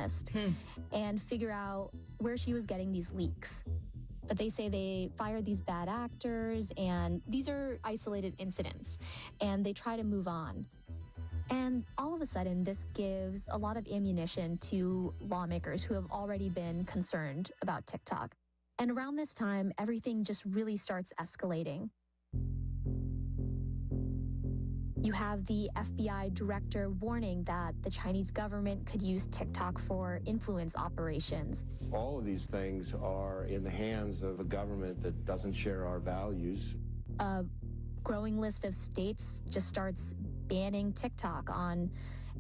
journalist and figure out where she was getting these leaks. But they say they fired these bad actors, and these are isolated incidents, and they try to move on. And all of a sudden, this gives a lot of ammunition to lawmakers who have already been concerned about TikTok. And around this time, everything just really starts escalating. You have the FBI director warning that the Chinese government could use TikTok for influence operations. All of these things are in the hands of a government that doesn't share our values. A growing list of states just starts banning TikTok on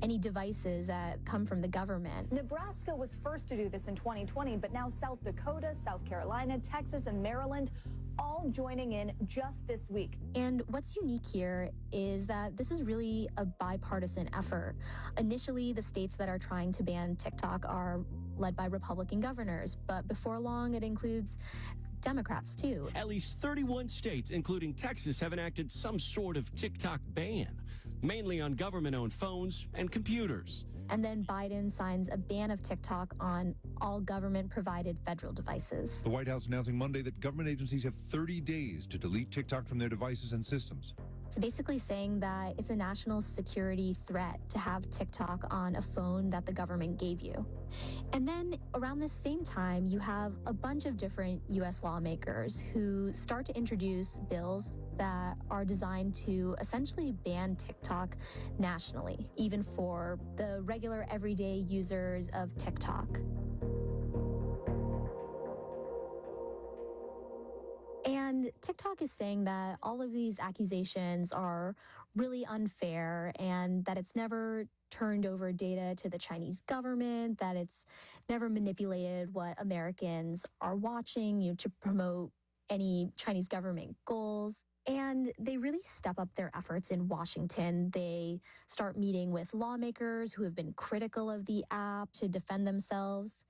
any devices that come from the government. Nebraska was first to do this in 2020, but now South Dakota, South Carolina, Texas, and Maryland all joining in just this week. And what's unique here is that this is really a bipartisan effort. Initially, the states that are trying to ban TikTok are led by Republican governors, but before long, it includes Democrats too. At least 31 states, including Texas, have enacted some sort of TikTok ban, mainly on government-owned phones and computers. And then Biden signs a ban of TikTok on all government-provided federal devices. The White House announcing Monday that government agencies have 30 days to delete TikTok from their devices and systems. It's basically saying that it's a national security threat to have TikTok on a phone that the government gave you. And then around the same time, you have a bunch of different U.S. lawmakers who start to introduce bills that are designed to essentially ban TikTok nationally, even for the regular everyday users of TikTok. And TikTok is saying that all of these accusations are really unfair and that it's never turned over data to the Chinese government, that it's never manipulated what Americans are watching, to promote any Chinese government goals. And they really step up their efforts in Washington. They start meeting with lawmakers who have been critical of the app to defend themselves.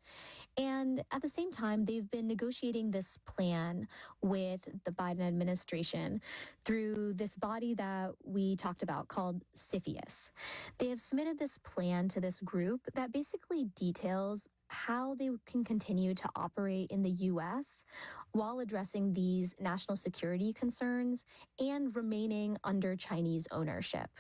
And at the same time, they've been negotiating this plan with the Biden administration through this body that we talked about called CFIUS. They have submitted this plan to this group that basically details how they can continue to operate in the U.S. while addressing these national security concerns and remaining under Chinese ownership.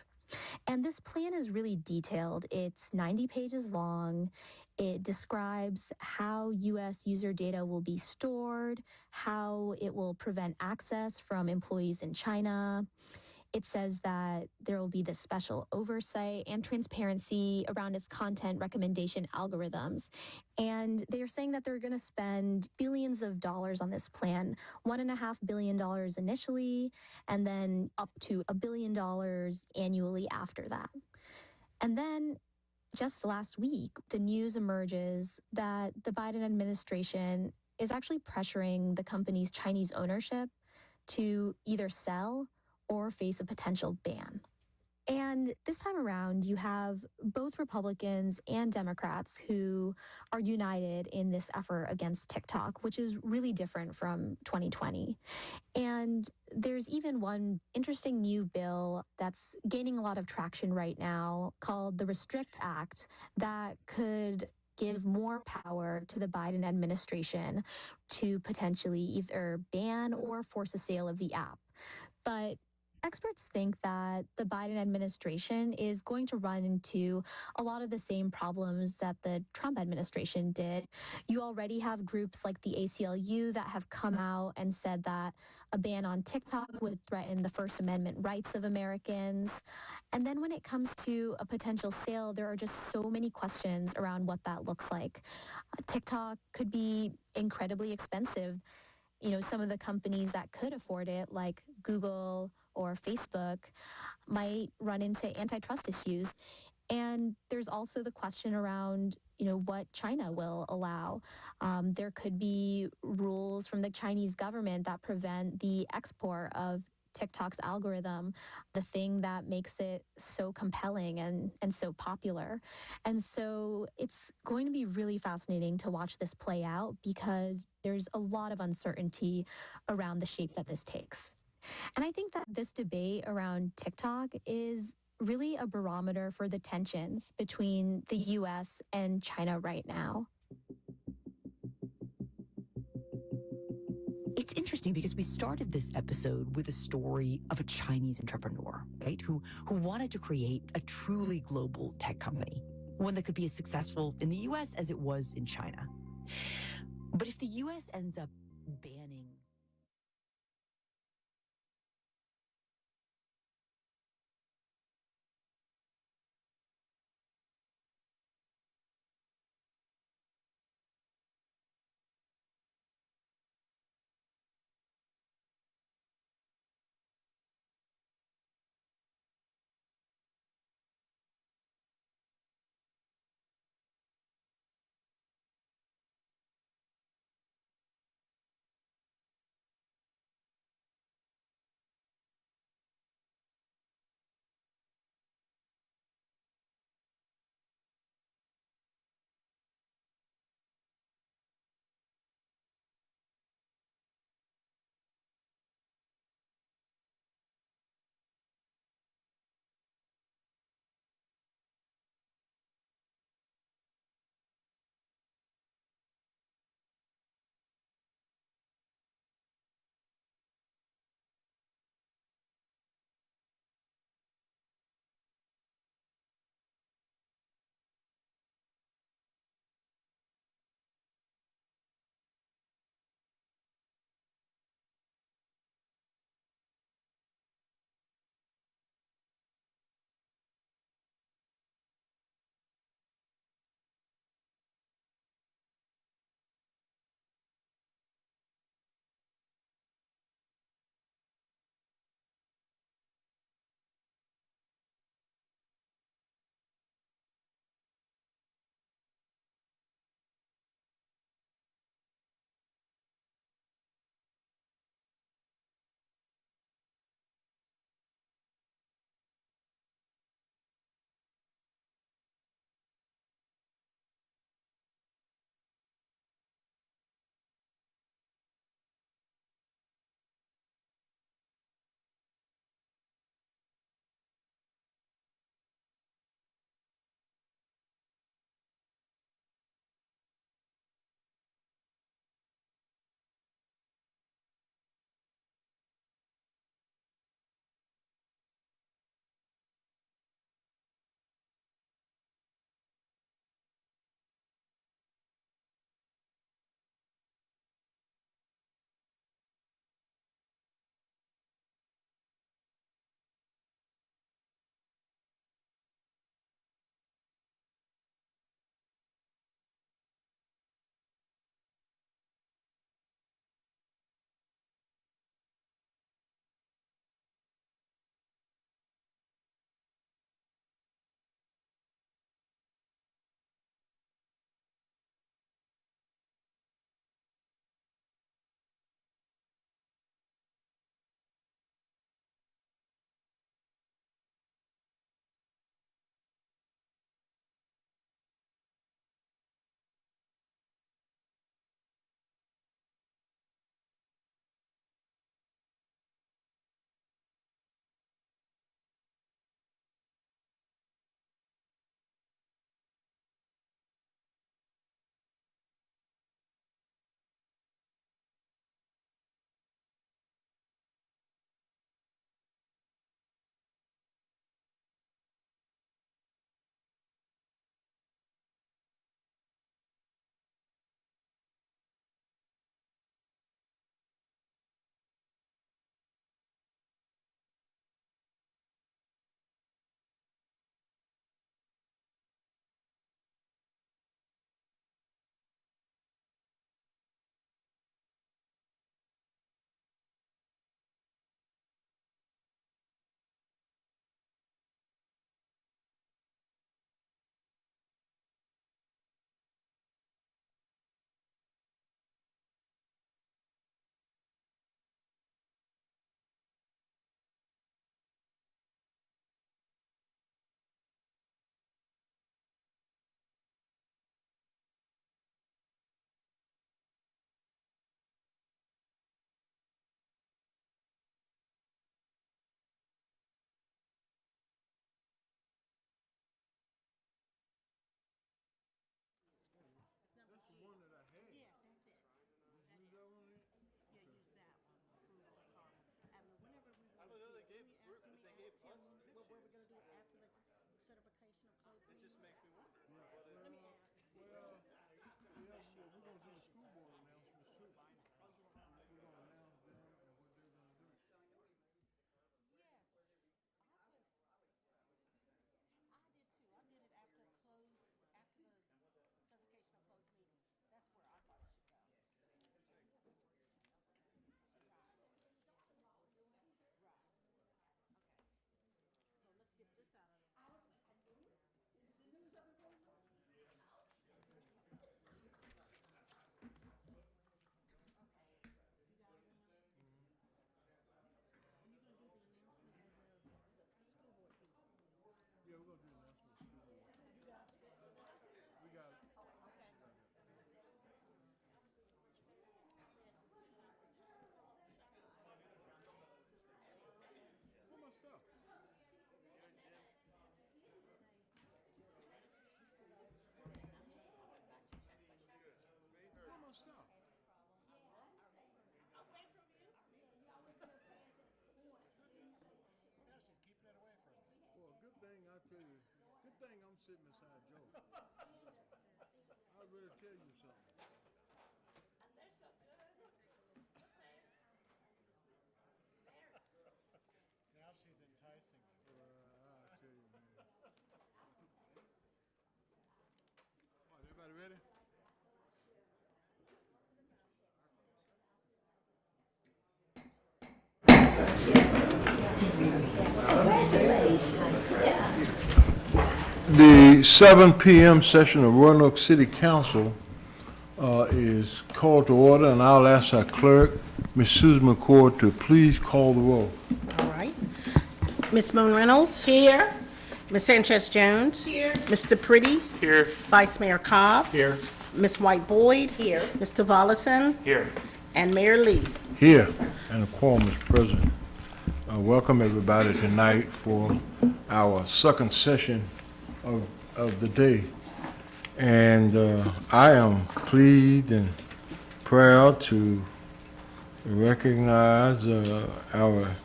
And this plan is really detailed. It's 90 pages long. It describes how U.S. user data will be stored, how it will prevent access from employees in China. It says that there will be this special oversight and transparency around its content recommendation algorithms. And they're saying that they're going to spend billions of dollars on this plan, $1.5 billion initially, and then up to $1 billion annually after that. And then just last week, the news emerges that the Biden administration is actually pressuring the company's Chinese ownership to either sell or face a potential ban. And this time around, you have both Republicans and Democrats who are united in this effort against TikTok, which is really different from 2020. And there's even one interesting new bill that's gaining a lot of traction right now called the Restrict Act that could give more power to the Biden administration to potentially either ban or force a sale of the app. But experts think that the Biden administration is going to run into a lot of the same problems that the Trump administration did. You already have groups like the ACLU that have come out and said that a ban on TikTok would threaten the First Amendment rights of Americans. And then when it comes to a potential sale, there are just so many questions around what that looks like. TikTok could be incredibly expensive. Some of the companies that could afford it, like Google or Facebook, might run into antitrust issues. And there's also the question around, what China will allow. There could be rules from the Chinese government that prevent the export of TikTok's algorithm, the thing that makes it so compelling and so popular. And so it's going to be really fascinating to watch this play out because there's a lot of uncertainty around the shape that this takes. And I think that this debate around TikTok is really a barometer for the tensions between the US and China right now. It's interesting because we started this episode with a story of a Chinese entrepreneur, right, who wanted to create a truly global tech company, one that could be as successful in the US as it was in China. But if the US ends up banning think I'm sitting beside Joe. I really tell you something. Now she's enticing you. I tell you, man. All right, everybody ready? The 7 p.m. session of Roanoke City Council is called to order, and I'll ask our clerk, Ms. Susan McCord, to please call the roll. All right. Ms. Moon Reynolds? Here. Ms. Sanchez Jones? Here. Mr. Pretty? Here. Vice Mayor Cobb? Here. Ms. White Boyd? Here. Mr. Vollison? Here. And Mayor Lee. Here, and a quorum is present. Welcome everybody tonight for our second session of the day. And I am pleased and proud to recognize our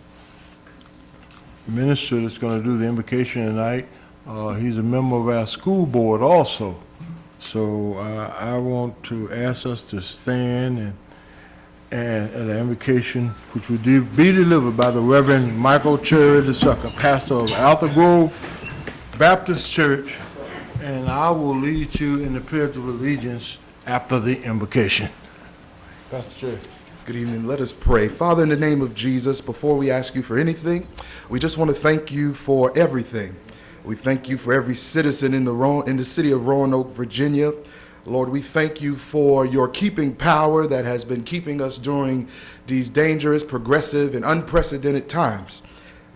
minister that's going to do the invocation tonight. He's a member of our school board also. So I want to ask us to stand and at an invocation which will be delivered by the Reverend Michael Cherry II, pastor of Alta Grove Baptist Church, and I will lead you in the Pledge of Allegiance after the invocation. Pastor Cherry. Good evening. Let us pray. Father, in the name of Jesus, before we ask you for anything, we just want to thank you for everything. We thank you for every citizen in the city of Roanoke, Virginia. Lord, we thank you for your keeping power that has been keeping us during these dangerous, progressive, and unprecedented times.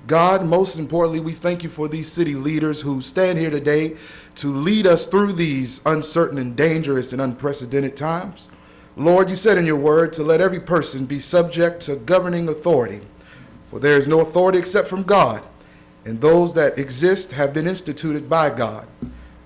God, most importantly, we thank you for these city leaders who stand here today to lead us through these uncertain and dangerous and unprecedented times. Lord, you said in your word to let every person be subject to governing authority, for there is no authority except from God, and those that exist have been instituted by God.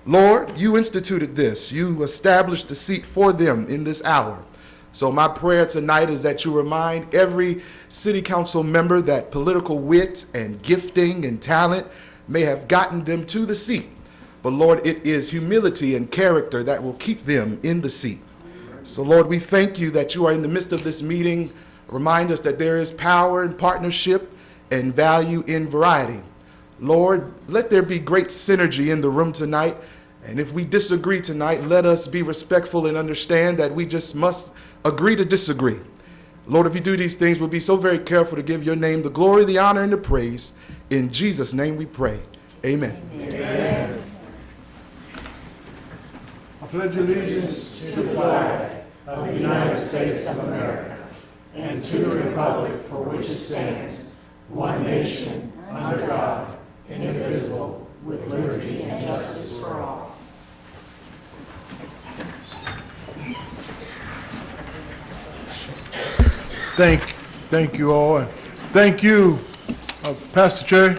Lord, you instituted this. You established a seat for them in this hour. So my prayer tonight is that you remind every city council member that political wit and gifting and talent may have gotten them to the seat. But Lord, it is humility and character that will keep them in the seat. So Lord, we thank you that you are in the midst of this meeting. Remind us that there is power in partnership and value in variety. Lord, let there be great synergy in the room tonight. And if we disagree tonight, let us be respectful and understand that we just must agree to disagree. Lord, if you do these things, we'll be so very careful to give your name the glory, the honor, and the praise. In Jesus' name we pray. Amen. Amen. I pledge allegiance to the flag of the United States of America and to the republic for which it stands, one nation, under God, indivisible, with liberty and justice for all. Thank you all, and thank you, Pastor Cherry.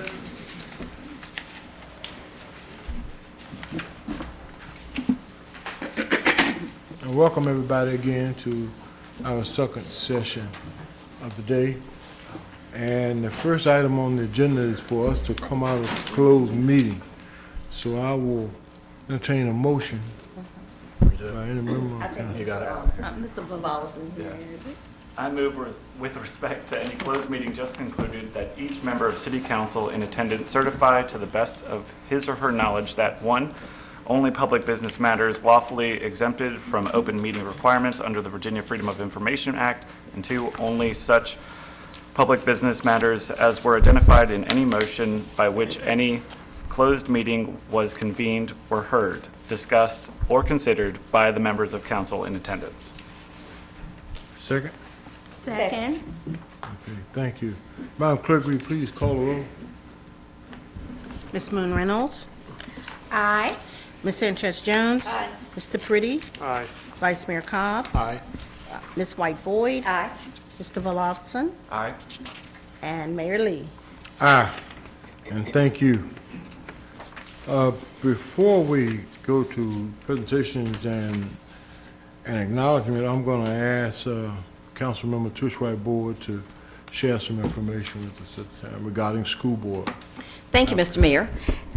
And welcome everybody again to our second session of the day. And the first item on the agenda is for us to come out of closed meeting. So I will entertain a motion. By any member. You got it. Mr. Vollison here, is it? I move with respect to any closed meeting just concluded that each member of City Council in attendance certify to the best of his or her knowledge that 1, only public business matters lawfully exempted from open meeting requirements under the Virginia Freedom of Information Act, and 2, only such public business matters as were identified in any motion by which any closed meeting was convened were heard, discussed, or considered by the members of council in attendance. Second? Second. Okay, thank you. Madam Clerk, will you please call the roll? Ms. Moon Reynolds? Aye. Ms. Sanchez Jones? Aye. Mr. Pretty? Aye. Vice Mayor Cobb? Aye. Ms. White Boyd? Aye. Mr. Vollison? Aye. And Mayor Lee. Aye, and thank you. Before we go to presentations and acknowledgement, I'm going to ask Councilmember Trish White Boyd to share some information with us at the time regarding school board. Thank you, Mr. Mayor.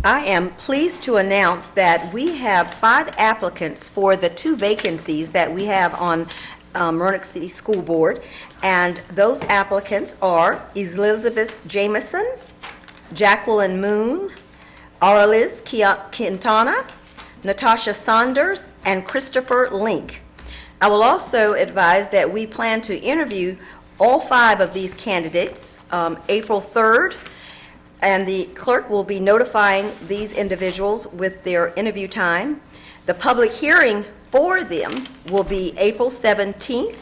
I am pleased to announce that we have 5 applicants for the 2 vacancies that we have on Roanoke City School Board, and those applicants are Elizabeth Jameson, Jacqueline Moon, Arliz Quintana, Natasha Saunders, and Christopher Link. I will also advise that we plan to interview all 5 of these candidates April 3rd, and the clerk will be notifying these individuals with their interview time. The public hearing for them will be April 17th,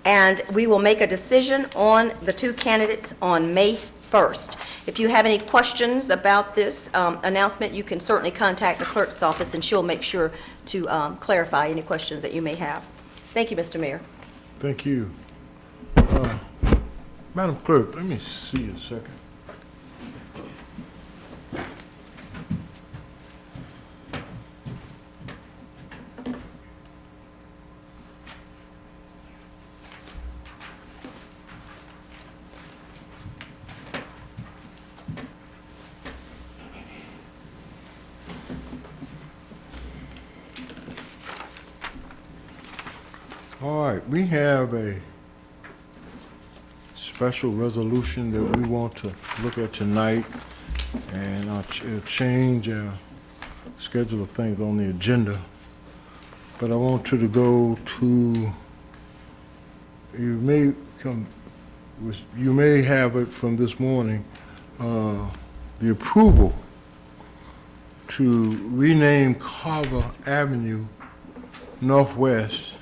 and we will make a decision on the 2 candidates on May 1st. If you have any questions about this announcement, you can certainly contact the clerk's office, and she'll make sure to clarify any questions that you may have. Thank you, Mr. Mayor. Thank you. Madam Clerk, let me see a second. All right, we have a special resolution that we want to look at tonight, and I'll change our schedule of things on the agenda. But I want you to go to, you may have it from this morning, the approval to rename Carver Avenue Northwest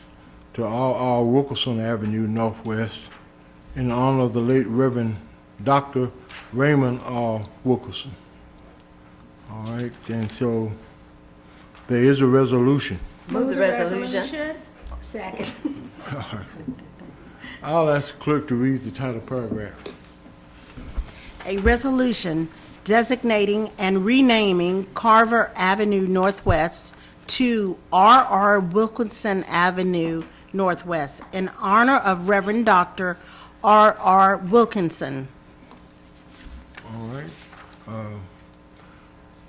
to R.R. Wilkerson Avenue Northwest in honor of the late Reverend Dr. Raymond R. Wilkerson. All right, and so there is a resolution. Move the resolution. Second. I'll ask the clerk to read the title paragraph. A resolution designating and renaming Carver Avenue Northwest to R.R. Wilkinson Avenue Northwest in honor of Reverend Dr. R.R. Wilkinson. All right.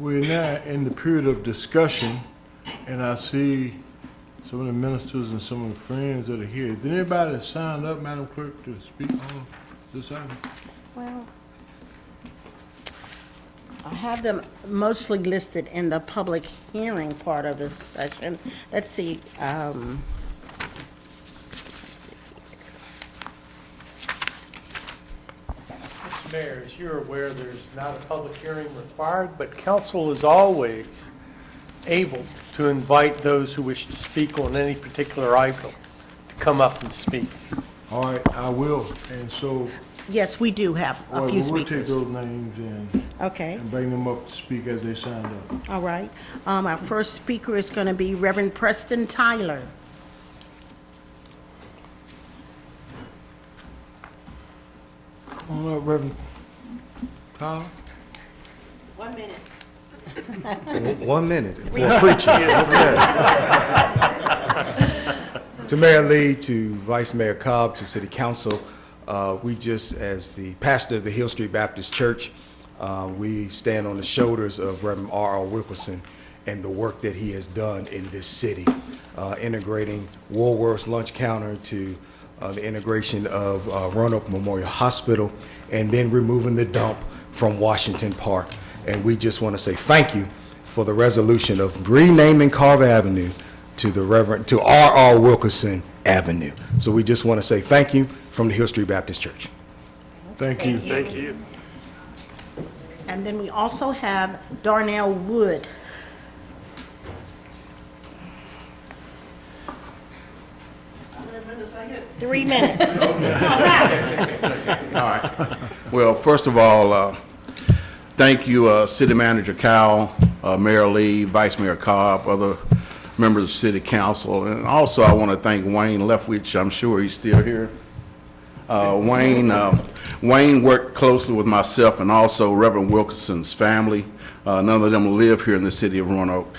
We're now in the period of discussion, and I see some of the ministers and some of the friends that are here. Did anybody sign up, Madam Clerk, to speak on this item? Well, I have them mostly listed in the public hearing part of this session. Let's see. Mayor, as you're aware, there's not a public hearing required, but council is always able to invite those who wish to speak on any particular item to come up and speak. All right, I will. And so, Yes, we do have a few we'll speakers. take those names Okay, and bring them up to speak as they signed up. all right. Our first speaker is going to be Reverend Preston Tyler. Come on up, Reverend Tyler. 1 minute. 1 minute for preaching. Okay. To Mayor Lee, to Vice Mayor Cobb, to City Council, we just, as the pastor of the Hill Street Baptist Church, we stand on the shoulders of Reverend R.R. Wilkerson and the work that he has done in this city, integrating Woolworth's lunch counter to the integration of Roanoke Memorial Hospital, and then removing the dump from Washington Park. And we just want to say thank you for the resolution of renaming Carver Avenue to R.R. Wilkerson Avenue. So we just want to say thank you from the Hill Street Baptist Church. Thank you. Thank you. And then we also have Darnell Wood. Three minutes. All right. Well, first of all, thank you, City Manager Cowell, Mayor Lee, Vice Mayor Cobb, other members of City Council, and also I want to thank Wayne Leftwich. I'm sure he's still here. Wayne worked closely with myself and also Reverend Wilkinson's family. None of them live here in the city of Roanoke.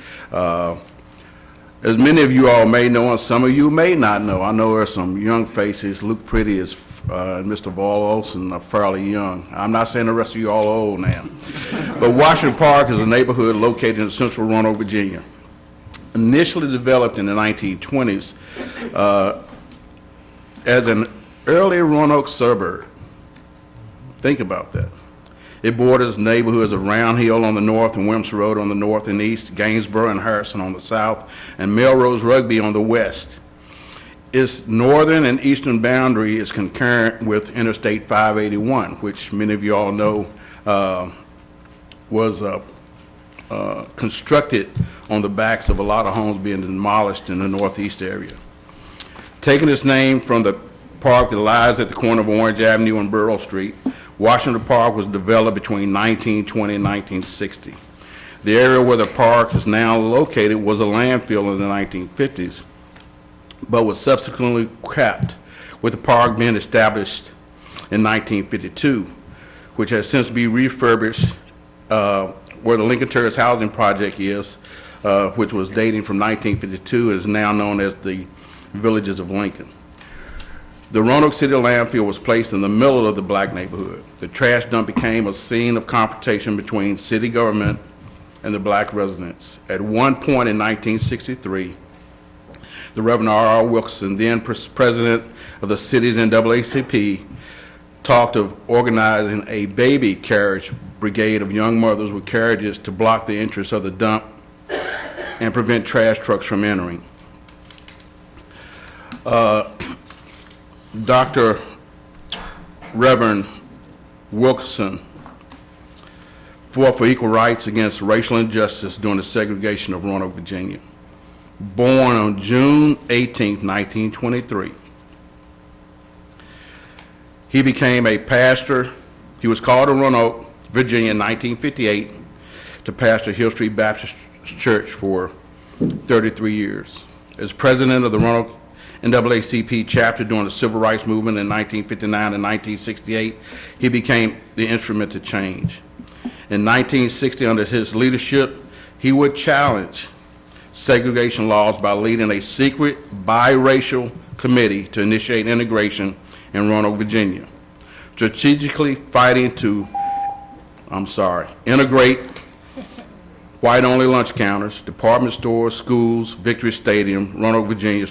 As many of you all may know, and some of you may not know, I know there are some young faces. Luke Pretty is and Mr. Vol Olson are fairly young. I'm not saying the rest of you all are old now. But Washington Park is a neighborhood located in central Roanoke, Virginia. Initially developed in the 1920s as an early Roanoke suburb. Think about that. It borders neighborhoods of Round Hill on the north and Williams Road on the north and east, Gainsborough and Harrison on the south, and Melrose Rugby on the west. Its northern and eastern boundary is concurrent with Interstate 581, which many of you all know was constructed on the backs of a lot of homes being demolished in the northeast area. Taking its name from the park that lies at the corner of Orange Avenue and Burrow Street, Washington Park was developed between 1920 and 1960. The area where the park is now located was a landfill in the 1950s, but was subsequently capped, with the park being established in 1952, which has since been refurbished where the Lincoln Terrace Housing Project is, which was dating from 1952, is now known as the Villages of Lincoln. The Roanoke City landfill was placed in the middle of the black neighborhood. The trash dump became a scene of confrontation between city government and the black residents. At one point in 1963, the Reverend R.R. Wilkerson, then president of the city's NAACP, talked of organizing a baby carriage brigade of young mothers with carriages to block the entrance of the dump and prevent trash trucks from entering. Dr. Reverend Wilkerson fought for equal rights against racial injustice during the segregation of Roanoke, Virginia. Born on June 18, 1923, he became a pastor. He was called to Roanoke, Virginia in 1958 to pastor Hill Street Baptist Church for 33 years. As president of the Roanoke NAACP chapter during the Civil Rights Movement in 1959 and 1968, he became the instrument to change. In 1960, under his leadership, he would challenge segregation laws by leading a secret biracial committee to initiate integration in Roanoke, Virginia, strategically fighting to, integrate white-only lunch counters, department stores, schools, Victory Stadium, Roanoke, Virginia,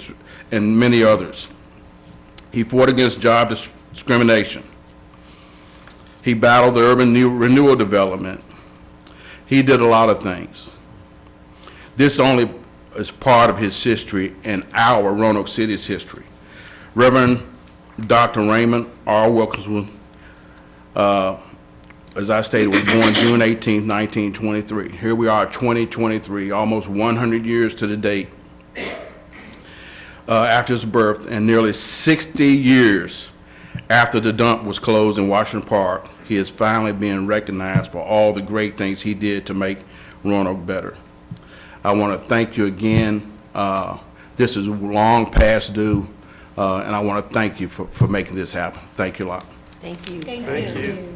and many others. He fought against job discrimination. He battled the urban renewal development. He did a lot of things. This only is part of his history and our Roanoke City's history. Reverend Dr. Raymond R. Wilkerson, as I stated, was born June 18, 1923. Here we are, 2023, almost 100 years to the date after his birth, and nearly 60 years after the dump was closed in Washington Park. He is finally being recognized for all the great things he did to make Roanoke better. I want to thank you again. This is long past due, and I want to thank you for making this happen. Thank you a lot. Thank you. Thank you.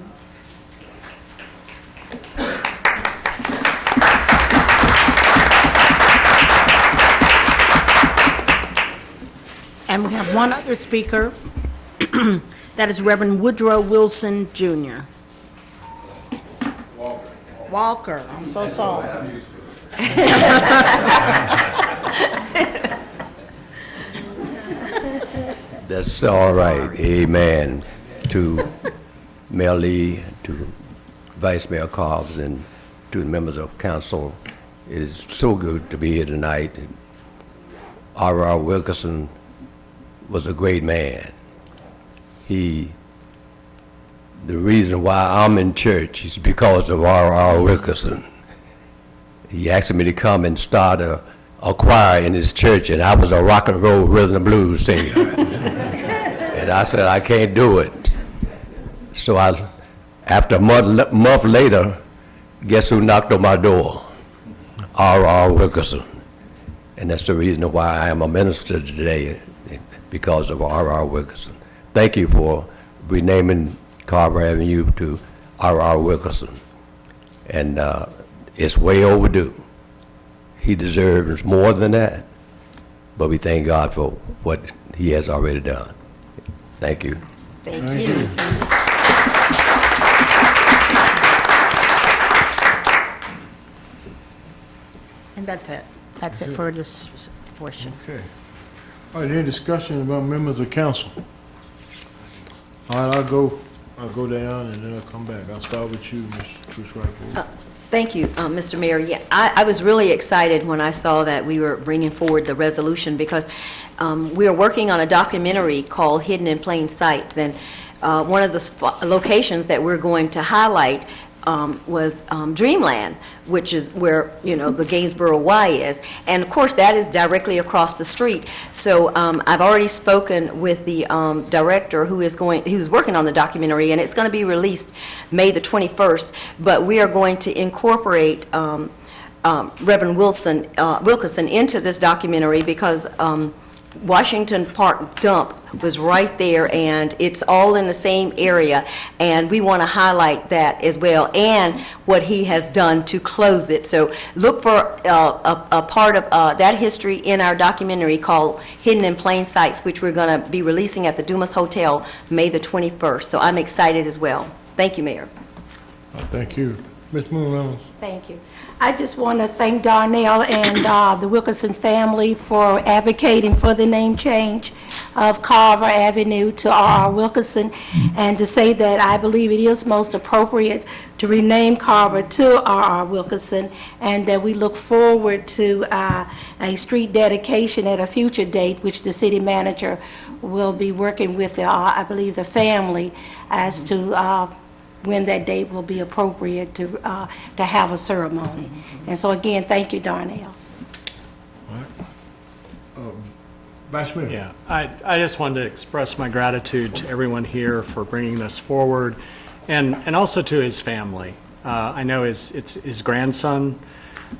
And we have one other speaker. That is Reverend Woodrow Wilson, Jr. Walker. I'm so sorry. That's all right. Amen. To Mayor Lee, to Vice Mayor Cobbs, and to the members of council, it is so good to be here tonight. R.R. Wilkerson was a great man. The reason why I'm in church is because of R.R. Wilkerson. He asked me to come and start a choir in his church, and I was a rock and roll rhythm and blues singer. And I said, I can't do it. So after a month later, guess who knocked on my door? R.R. Wilkerson. And that's the reason why I am a minister today, because of R.R. Wilkerson. Thank you for renaming Carver Avenue to R.R. Wilkerson. And it's way overdue. He deserves more than that. But we thank God for what he has already done. Thank you. Thank you. And that's it. That's it for this portion. Okay. All right, any discussion about members of council? All right, I'll go down and then I'll come back. I'll start with you, Ms. Truce-Wright. Thank you, Mr. Mayor. Yeah, I was really excited when I saw that we were bringing forward the resolution because we are working on a documentary called Hidden in Plain Sights, and one of the locations that we're going to highlight was Dreamland, which is where, you know, the Gainesboro Y is. And of course, that is directly across the street. So I've already spoken with the director who's working on the documentary, and it's going to be released May the 21st. But we are going to incorporate Reverend Wilkerson into this documentary because Washington Park dump was right there, and it's all in the same area, and we want to highlight that as well, and what he has done to close it. So look for a part of that history in our documentary called Hidden in Plain Sights, which we're going to be releasing at the Dumas Hotel May the 21st. So I'm excited as well. Thank you, Mayor. Thank you. Ms. Moon Reynolds. Thank you. I just want to thank Darnell and the Wilkerson family for advocating for the name change of Carver Avenue to R.R. Wilkerson, and to say that I believe it is most appropriate to rename Carver to R.R. Wilkerson, and that we look forward to a street dedication at a future date, which the city manager will be working with, I believe, the family as to when that date will be appropriate to have a ceremony. And so again, thank you, Darnell. All right. Vice Mayor. Yeah, I just wanted to express my gratitude to everyone here for bringing this forward, and also to his family. I know it's his grandson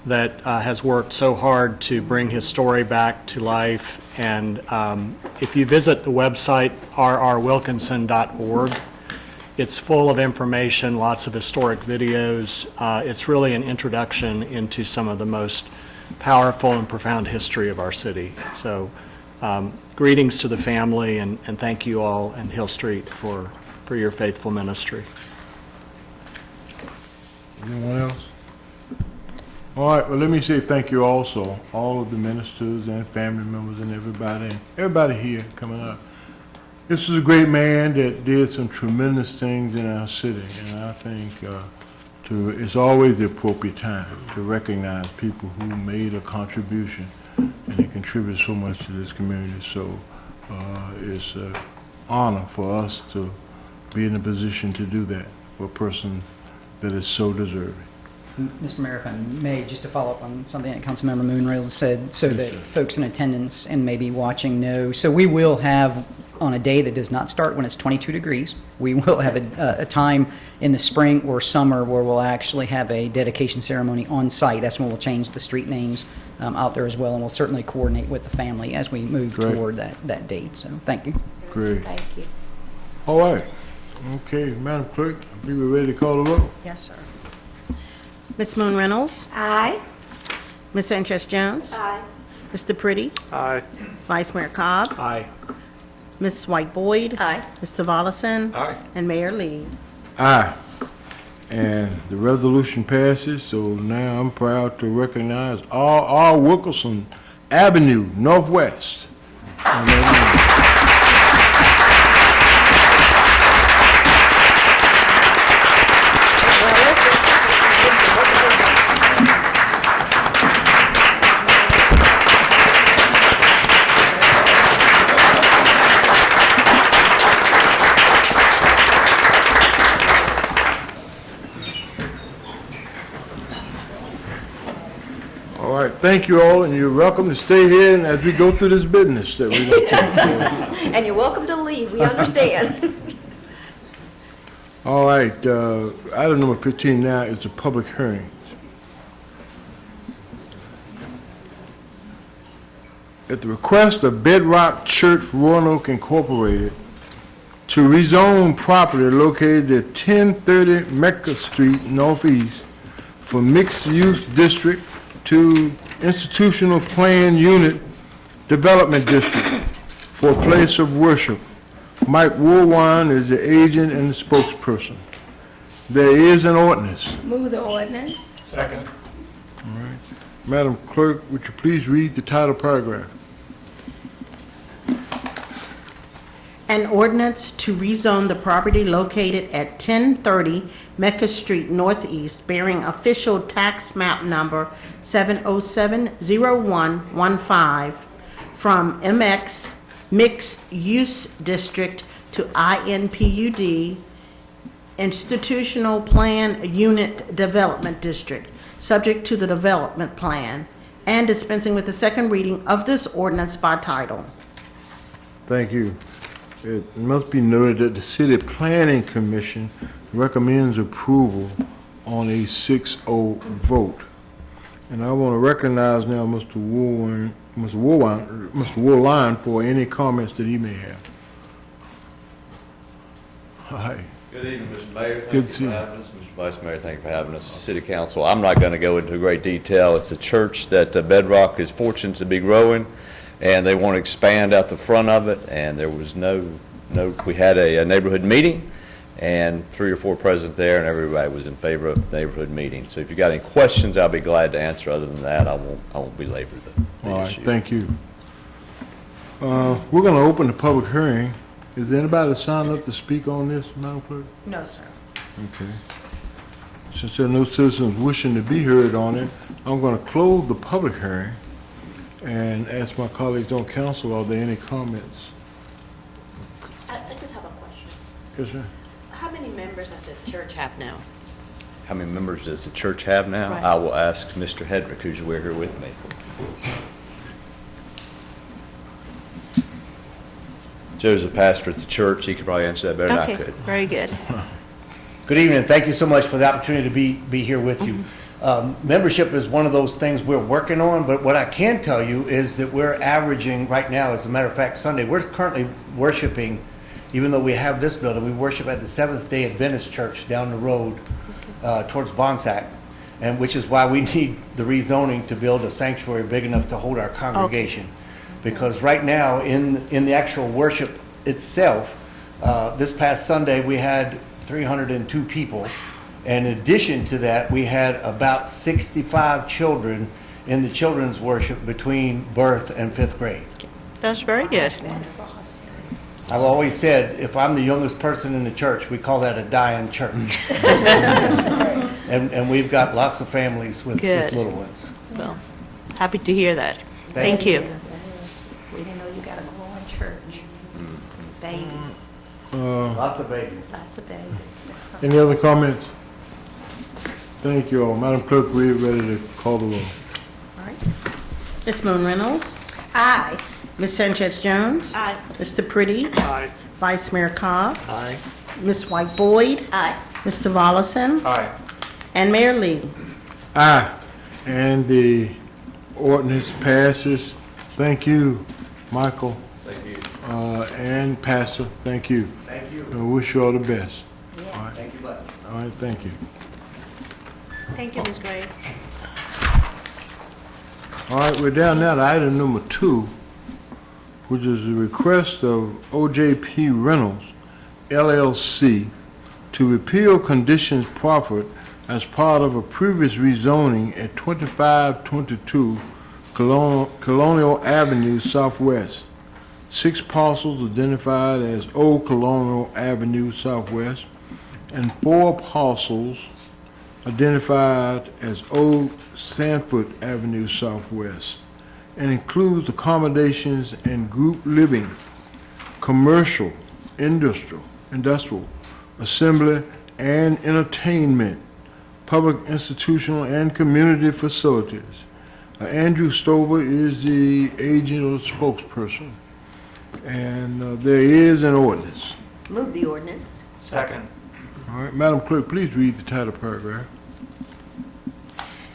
that has worked so hard to bring his story back to life, and if you visit the website rrwilkinson.org, it's full of information, lots of historic videos. It's really an introduction into some of the most powerful and profound history of our city. So greetings to the family, and thank you all and Hill Street for your faithful ministry. Anyone else? All right, well, let me say thank you also, all of the ministers and family members and everybody here coming up. This is a great man that did some tremendous things in our city, and I think it's always the appropriate time to recognize people who made a contribution and they contribute so much to this community. So it's an honor for us to be in a position to do that for a person that is so deserving. Mr. Mayor, if I may, just to follow up on something that Councilmember Moonrail said, so that folks in attendance and maybe watching know. So we will have, on a day that does not start when it's 22 degrees, we will have a time in the spring or summer where we'll actually have a dedication ceremony on site. That's when we'll change the street names out there as well, and we'll certainly coordinate with the family as we move toward that date. So thank you. Great. Thank you. All right. Okay, Madam Clerk, I believe we're ready to call the roll. Yes, sir. Ms. Moon Reynolds? Aye. Ms. Sanchez Jones? Aye. Mr. Pretty? Aye. Vice Mayor Cobb? Aye. Ms. White Boyd? Aye. Mr. Volleson? Aye. And Mayor Lee? Aye. And the resolution passes, so now I'm proud to recognize R.R. Wilkerson Avenue Northwest. All right, thank you all, and you're welcome to stay here and as we go through this business that we're going to take. And you're welcome to leave, we understand. All right, item number 15 now is the public hearing. At the request of Bedrock Church Roanoke Incorporated to rezone property located at 1030 Mecca Street Northeast from mixed-use district to institutional plan unit development district for a place of worship Mike Woolwine is the agent and the spokesperson. There is an ordinance. Move the ordinance. Second. All right. Madam Clerk, would you please read the title paragraph? An ordinance to rezone the property located at 1030 Mecca Street Northeast bearing official tax map number 7070115 from MX Mixed Use District to INPUD Institutional Plan Unit Development District, subject to the development plan, and dispensing with the second reading of this ordinance by title. Thank you. It must be noted that the City Planning Commission recommends approval on a 6-0 vote. And I want to recognize now Mr. Woolwine for any comments that he may have. Hi. Good evening, Mr. Mayor. Good Thank to you see for you. having us. Mr. Vice Mayor, thank you for having us. City Council, I'm not going to go into great detail. It's a church that Bedrock is fortunate to be growing, and they want to expand out the front of it, and there was we had a neighborhood meeting, and 3 or 4 present there, and everybody was in favor of the neighborhood meeting. So if you got any questions, I'll be glad to answer. Other than that, I won't belabor the All right, issue. thank you. We're going to open the public hearing. Is there anybody signed up to speak on this, Madam Clerk? No, sir. Okay. Since there are no citizens wishing to be heard on it, I'm going to close the public hearing and ask my colleagues on council, are there any comments? I just have a question. Yes, sir. How many members does the church have now? How many members does the church have now? Right. I will ask Mr. Hedrick, who's here with me. Joe's a pastor at the church. He could probably answer that better than I could. Very good. Good evening. Thank you so much for the opportunity to be here with you. Membership is one of those things we're working on, but what I can tell you is that we're averaging right now, as a matter of fact, Sunday, we're currently worshiping, even though we have this building, we worship at the Seventh-day Adventist Church down the road towards Bonsack, and which is why we need the rezoning to build a sanctuary big enough to hold our congregation. Because right now, in the actual worship itself, this past Sunday, we had 302 people. And in addition to that, we had about 65 children in the children's worship between birth and 5th grade. That's very good. I've always said, if I'm the youngest person in the church, we call that a dying church. And we've got lots of families with little ones. Well, happy to hear that. Thank you. We didn't know you got a growing church. Babies. Lots of babies. Lots of babies. Any other comments? Thank you all. Madam Clerk, we're ready to call the roll. All right. Ms. Moon Reynolds? Aye. Ms. Sanchez Jones? Aye. Mr. Pretty? Aye. Vice Mayor Cobb? Aye. Ms. White Boyd? Aye. Mr. Volleson? Aye. And Mayor Lee? Aye. And the ordinance passes. Thank you, Michael. Thank you. And Pastor, thank you. Thank you. I wish you all the best. All right. Thank you, bud. All right, thank you. Thank you, Ms. Gray. All right, we're down now to item number 2, which is the request of OJP Reynolds, LLC, to repeal conditions proffered as part of a previous rezoning at 2522 Colonial Avenue Southwest. 6 parcels identified as Old Colonial Avenue Southwest, and 4 parcels identified as Old Sanford Avenue Southwest, and includes accommodations and group living, commercial, industrial, assembly, and entertainment, public, institutional, and community facilities. Andrew Stover is the agent or spokesperson, and there is an ordinance. Move the ordinance. Second. All right, Madam Clerk, please read the title paragraph.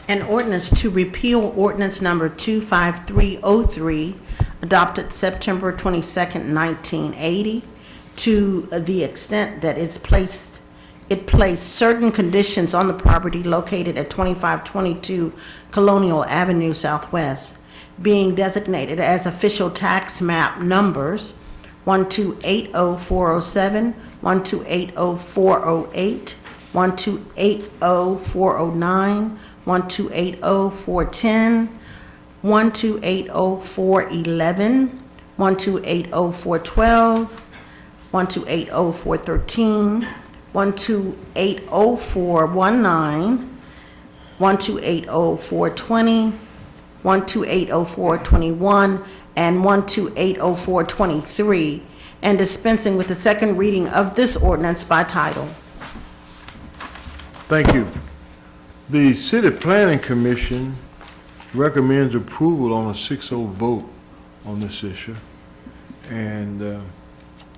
An ordinance to repeal ordinance number 25303, adopted September 22nd, 1980, to the extent that it placed certain conditions on the property located at 2522 Colonial Avenue Southwest, being designated as official tax map numbers 1280407, 1280408, 1280409, 1280410, 1280411, 1280412, 1280413, 1280419, 1280420, 1280421, and 1280423, and dispensing with the second reading of this ordinance by title. Thank you. The City Planning Commission recommends approval on a 6-0 vote on this issue. And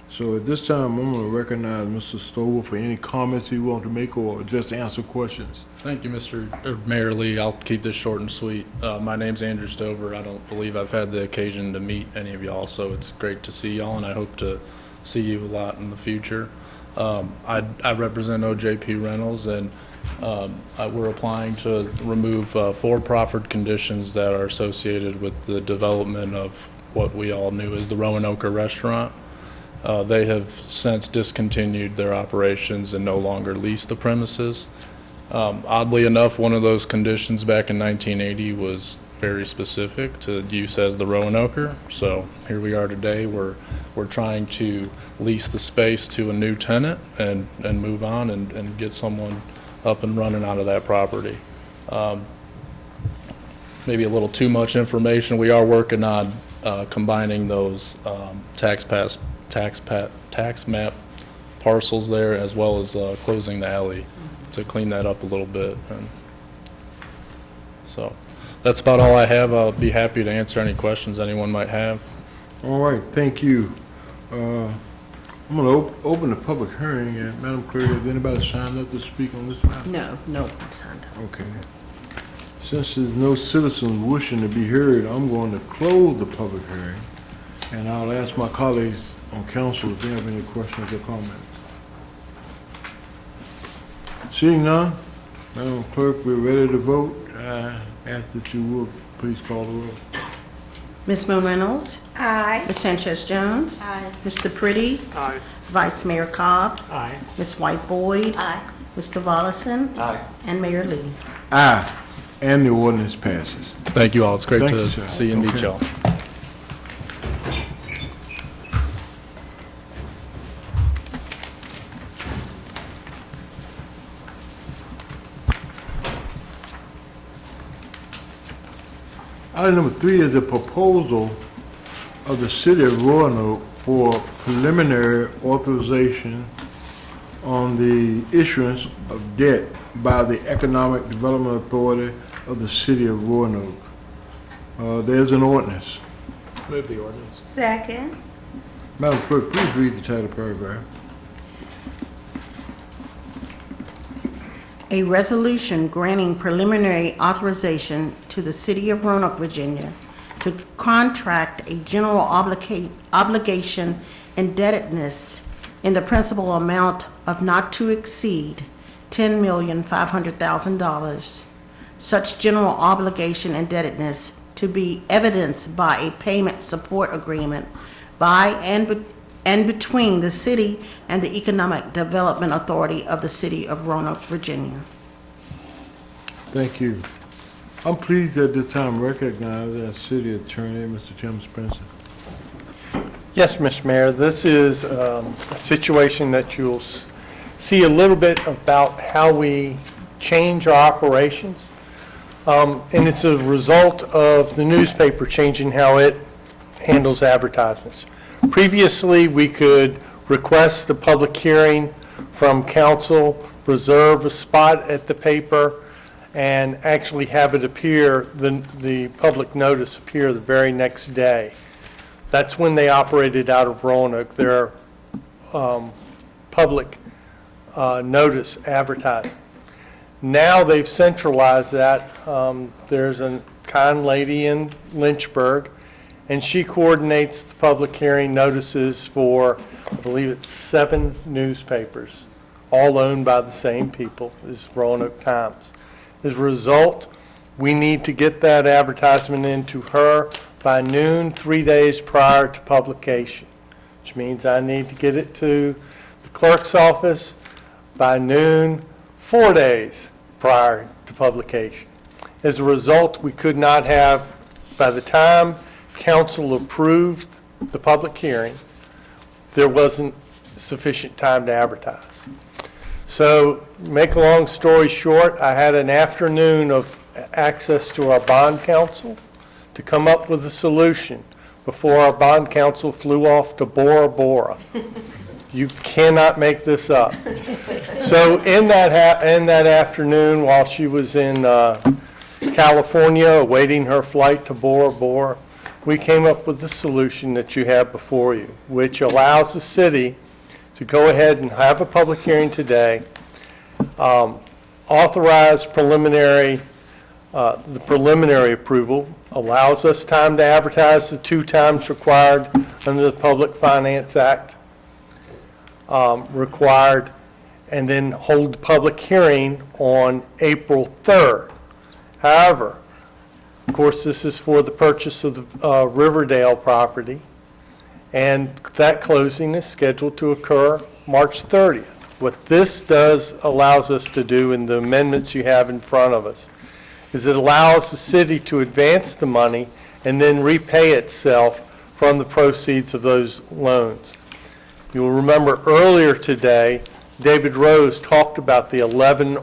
so at this time, I'm going to recognize Mr. Stover for any comments he wants to make or just answer questions. Thank you, Mayor Lee. I'll keep this short and sweet. My name's Andrew Stover. I don't believe I've had the occasion to meet any of y'all, so it's great to see y'all, and I hope to see you a lot in the future. I represent OJP Rentals, and we're applying to remove 4 proffered conditions that are associated with the development of what we all knew as the Roanoke restaurant. They have since discontinued their operations and no longer lease the premises. Oddly enough, one of those conditions back in 1980 was very specific to use as the Roanoke. So here we are today. We're trying to lease the space to a new tenant and move on and get someone up and running out of that property. Maybe a little too much information. We are working on combining those tax map parcels there, as well as closing the alley to clean that up a little bit. And so that's about all I have. I'll be happy to answer any questions anyone might have. All right, thank you. I'm going to open the public hearing. And Madam Clerk, has anybody signed up to speak on this matter? No one signed up. Okay. Since there's no citizens wishing to be heard, I'm going to close the public hearing, and I'll ask my colleagues on council if they have any questions or comments. Seeing none, Madam Clerk, we're ready to vote. I ask that you will please call the roll. Ms. Moon Reynolds? Aye. Ms. Sanchez Jones? Aye. Mr. Pretty? Aye. Vice Mayor Cobb? Aye. Ms. White Boyd? Aye. Mr. Volleson? Aye. And Mayor Lee. Aye, and the ordinance passes. Thank you all. It's great Thank to you, sir. see and meet Okay. y'all. Item number 3 is a proposal of the City of Roanoke for preliminary authorization on the issuance of debt by the Economic Development Authority of the City of Roanoke. There's an ordinance. Move the ordinance. Second. Madam Clerk, please read the title paragraph. A resolution granting preliminary authorization to the City of Roanoke, Virginia to contract a general obligation indebtedness in the principal amount of not to exceed $10,500,000. Such general obligation indebtedness to be evidenced by a payment support agreement by and between the city and the Economic Development Authority of the City of Roanoke, Virginia. Thank you. I'm pleased at this time to recognize our City Attorney, Mr. Tim Spencer. Yes, Mr. Mayor, this is a situation that you'll see a little bit about how we change our operations. And it's a result of the newspaper changing how it handles advertisements. Previously, we could request a public hearing from council, reserve a spot at the paper, and actually have it appear, the public notice appear the very next day. That's when they operated out of Roanoke, their public notice advertising. Now they've centralized that. There's a kind lady in Lynchburg, and she coordinates the public hearing notices for, I believe it's 7 newspapers, all owned by the same people as Roanoke Times. As a result, we need to get that advertisement into her by noon 3 days prior to publication. which means I need to get it to the clerk's office by noon, 4 days prior to publication. As a result, we could not have, by the time council approved the public hearing, there wasn't sufficient time to advertise. So, make a long story short, I had an afternoon of access to our bond counsel to come up with a solution before our bond counsel flew off to Bora Bora. You cannot make this up. So in that afternoon, while she was in California awaiting her flight to Bora Bora, we came up with the solution that you have before you, which allows the city to go ahead and have a public hearing today, authorize the preliminary approval, allows us time to advertise the 2 times required under the Public Finance Act required, and then hold the public hearing on April 3rd. However, of course, this is for the purchase of the Riverdale property, and that closing is scheduled to occur March 30th. What this allows us to do in the amendments you have in front of us is it allows the city to advance the money and then repay itself from the proceeds of those loans. You'll remember earlier today, David Rose talked about the 11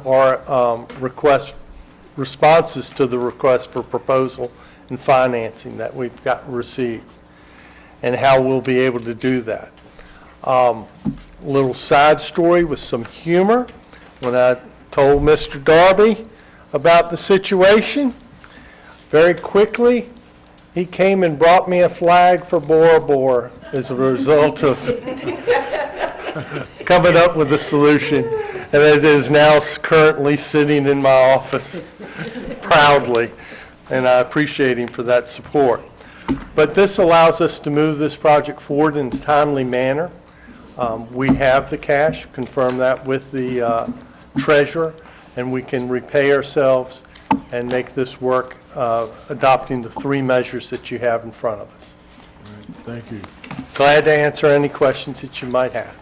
responses to the request for proposal and financing that we've received, and how we'll be able to do that. Little side story with some humor. When I told Mr. Darby about the situation, very quickly, he came and brought me a flag for Bora Bora as a result of coming up with a solution, and it is now currently sitting in my office proudly, and I appreciate him for that support. But this allows us to move this project forward in a timely manner. We have the cash, confirm that with the treasurer, and we can repay ourselves and make this work, adopting the 3 measures that you have in front of us. All right, thank you. Glad to answer any questions that you might have.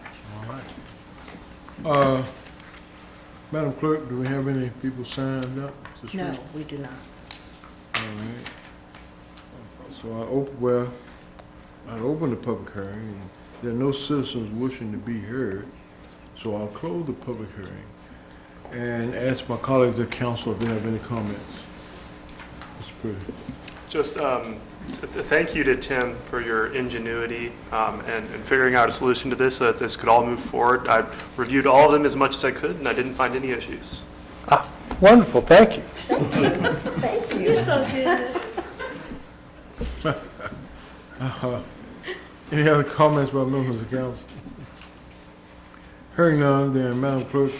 All right. Madam Clerk, do we have any people signed up to speak? No, we do not. All right. So I'd open the public hearing, and there are no citizens wishing to be heard, so I'll close the public hearing and ask my colleagues at council if they have any comments. Mr. Pretty. Just thank you to Tim for your ingenuity and figuring out a solution to this so that this could all move forward. I reviewed all of them as much as I could, and I didn't find any issues. Wonderful, thank you. Thank you. You're so good. Any other comments by members of council? Hearing none, then Madam Clerk,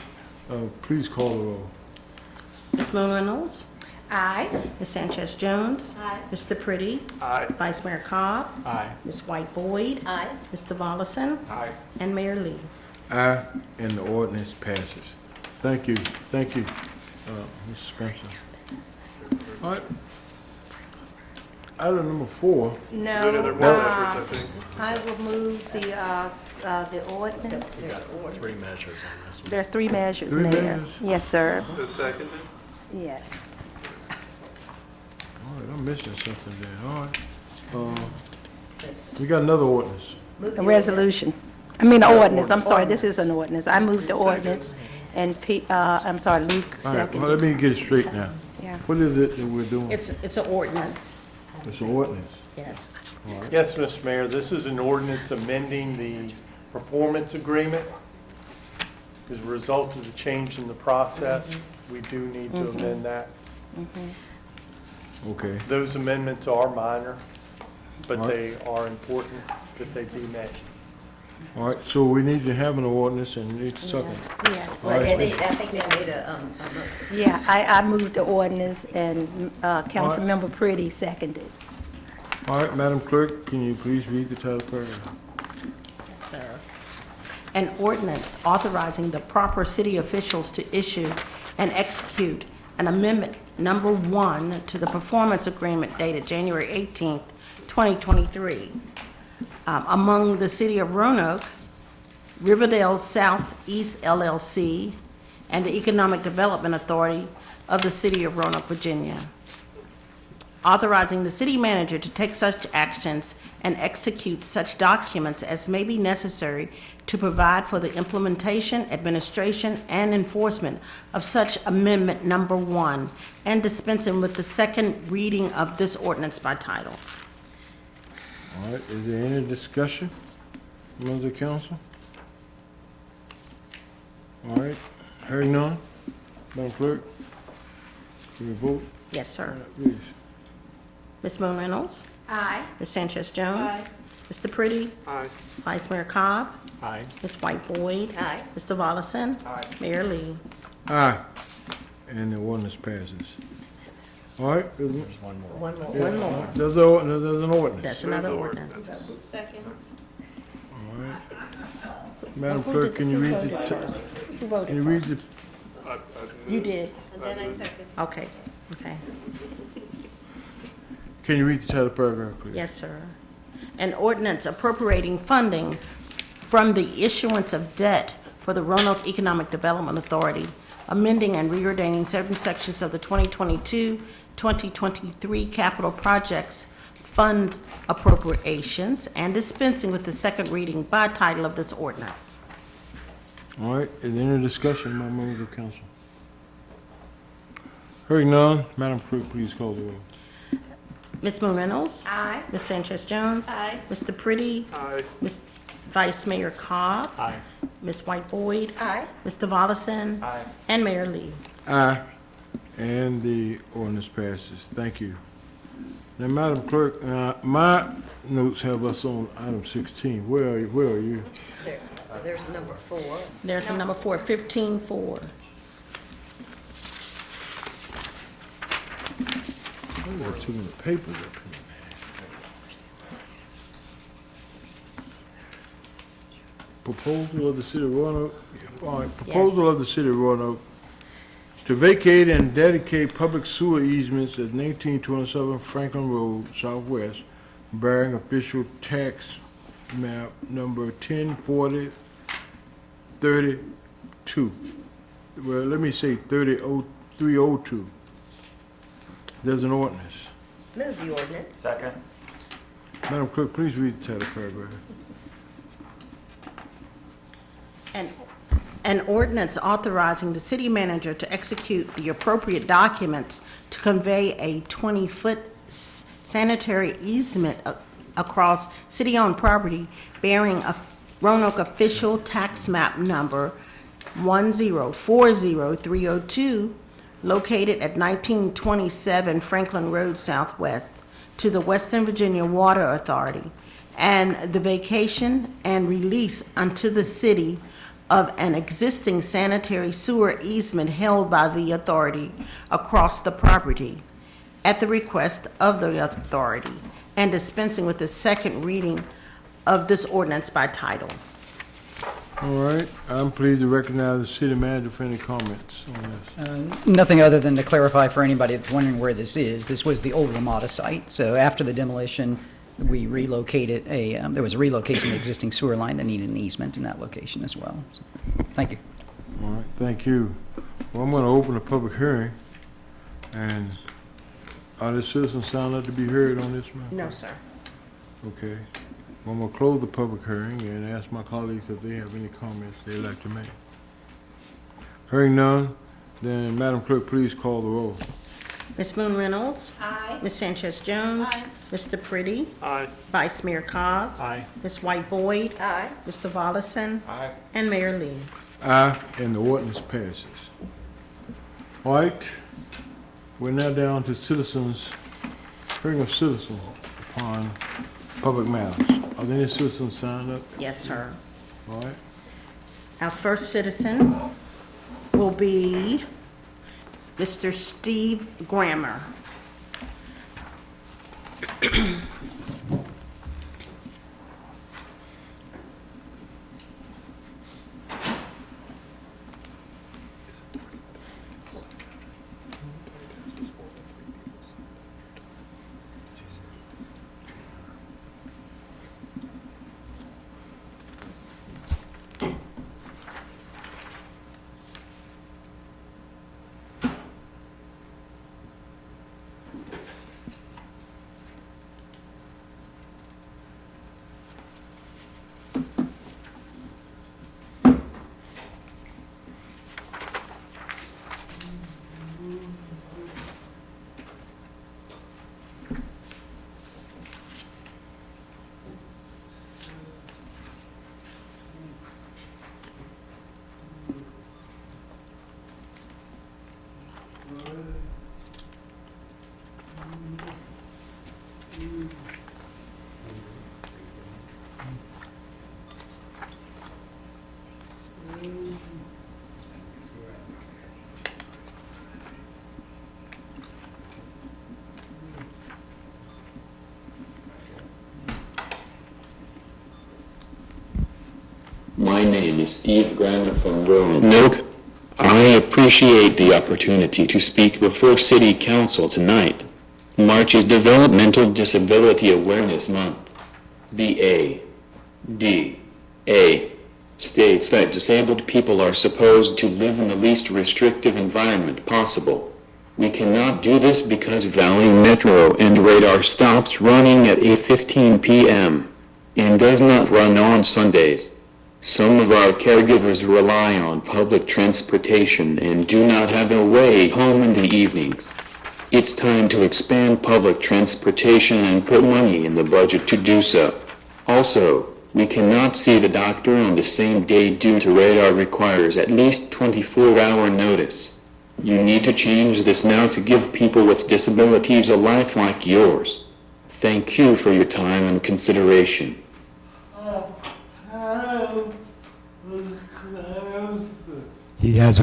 please call the roll. Ms. Moon Reynolds? Aye. Ms. Sanchez Jones? Aye. Mr. Pretty? Aye. Vice Mayor Cobb? Aye. Ms. White Boyd? Aye. Mr. Volleson? Aye. And Mayor Lee. Aye, and the ordinance passes. Thank you, Mr. Spencer. All right. Item number 4. No. There are more measures, I think. I will move the ordinance. 3 measures on this one. There's 3 measures, 3 Mayor. measures? Yes, sir. The second? Yes. All right, I'm missing something there. All right. We got another ordinance. A resolution. I mean, an ordinance. I'm sorry, this is an ordinance. I moved the ordinance, and I'm sorry, Luke All right, well, seconded. let me get it straight now. Yeah. What is it that we're doing? It's an ordinance. It's an ordinance. Yes. Yes, Mr. Mayor, this is an ordinance amending the performance agreement. As a result of the change in the process, we do need to amend that. Okay. Those amendments are minor, but All right. they are important that they be made. All right, so we need to have an ordinance and need a second. Yes. All right. I think they made a Yeah, I moved the ordinance, and Councilmember Pretty seconded. All right, Madam Clerk, can you please read the title paragraph? Yes, sir. An ordinance authorizing the proper city officials to issue and execute an amendment number 1 to the performance agreement dated January 18th, 2023. among the City of Roanoke, Riverdale Southeast LLC, and the Economic Development Authority of the City of Roanoke, Virginia. Authorizing the city manager to take such actions and execute such documents as may be necessary to provide for the implementation, administration, and enforcement of such amendment number 1, and dispensing with the second reading of this ordinance by title. All right, is there any discussion among the council? All right, hearing none, Madam Clerk, can we vote? Yes, sir. Please. Ms. Moon Reynolds? Aye. Ms. Sanchez Jones? Aye. Mr. Pretty? Aye. Vice Mayor Cobb? Aye. Ms. White Boyd? Aye. Mr. Volleson? Aye. Mayor Lee? Aye, and the ordinance passes. All right, there's One more. One more. an ordinance. That's another ordinance. Second. All right. Madam Clerk, can you read the, Who can voted you read the, You did. And then I second. Okay, okay. can you read the title paragraph, please? Yes, sir. An ordinance appropriating funding from the issuance of debt for the Roanoke Economic Development Authority, amending and reordaining certain sections of the 2022-2023 capital projects fund appropriations, and dispensing with the second reading by title of this ordinance. All right, is there any discussion among members of council? Hearing none, Madam Clerk, please call the roll. Ms. Moon Reynolds? Aye. Ms. Sanchez Jones? Aye. Mr. Pretty? Aye. Ms. Vice Mayor Cobb? Aye. Ms. White Boyd? Aye. Mr. Volleson? Aye. And Mayor Lee? Aye, and the ordinance passes. Thank you. Now, Madam Clerk, my notes have us on item 16. Where are you? Where are you? There's number 4. There's a number 4, 15-4. Oh, there are too many papers up here. Proposal of the City of Roanoke, all right, proposal of the City of Roanoke to vacate and dedicate public sewer easements at 1927 Franklin Road Southwest, bearing official tax map number 104032. Well, let me say 302. There's an ordinance. Move the ordinance. Second. Madam Clerk, please read the title paragraph. An ordinance authorizing the city manager to execute the appropriate documents to convey a 20-foot sanitary easement across city-owned property bearing a Roanoke official tax map number 1040302, located at 1927 Franklin Road Southwest, to the Western Virginia Water Authority, and the vacation and release unto the city of an existing sanitary sewer easement held by the authority across the property at the request of the authority, and dispensing with the second reading of this ordinance by title. All right, I'm pleased to recognize the city manager for any comments on this. Nothing other than to clarify for anybody that's wondering where this is. This was the old Ramada site. So after the demolition, we relocated there was a relocation of the existing sewer line that needed an easement in that location as well. So, thank you. All right, thank you. Well, I'm going to open a public hearing, and are the citizens signed up to be heard on this one? No, sir. Okay. Well, I'm going to close the public hearing and ask my colleagues if they have any comments they'd like to make. Hearing none, then Madam Clerk, please call the roll. Ms. Moon Reynolds? Aye. Ms. Sanchez Jones? Aye. Mr. Pretty? Aye. Vice Mayor Cobb? Aye. Ms. White Boyd? Aye. Mr. Volleson? Aye. And Mayor Lee? Aye, and the ordinance passes. All right, we're now down to citizens, hearing of citizens upon public matters. Are there any citizens signed up? Yes, sir. All right, Our first citizen will be Mr. Steve Grammer. My name is Steve Grammer from Roanoke. I appreciate the opportunity to speak before City Council tonight. March is Developmental Disability Awareness Month. The ADA states that disabled people are supposed to live in the least restrictive environment possible. We cannot do this because Valley Metro and Radar stops running at 8:15 p.m. and does not run on Sundays. Some of our caregivers rely on public transportation and do not have a way home in the evenings. It's time to expand public transportation and put money in the budget to do so. Also, we cannot see the doctor on the same day due to Radar requires at least 24-hour notice. You need to change this now to give people with disabilities a life like yours. Thank you for your time and consideration. He has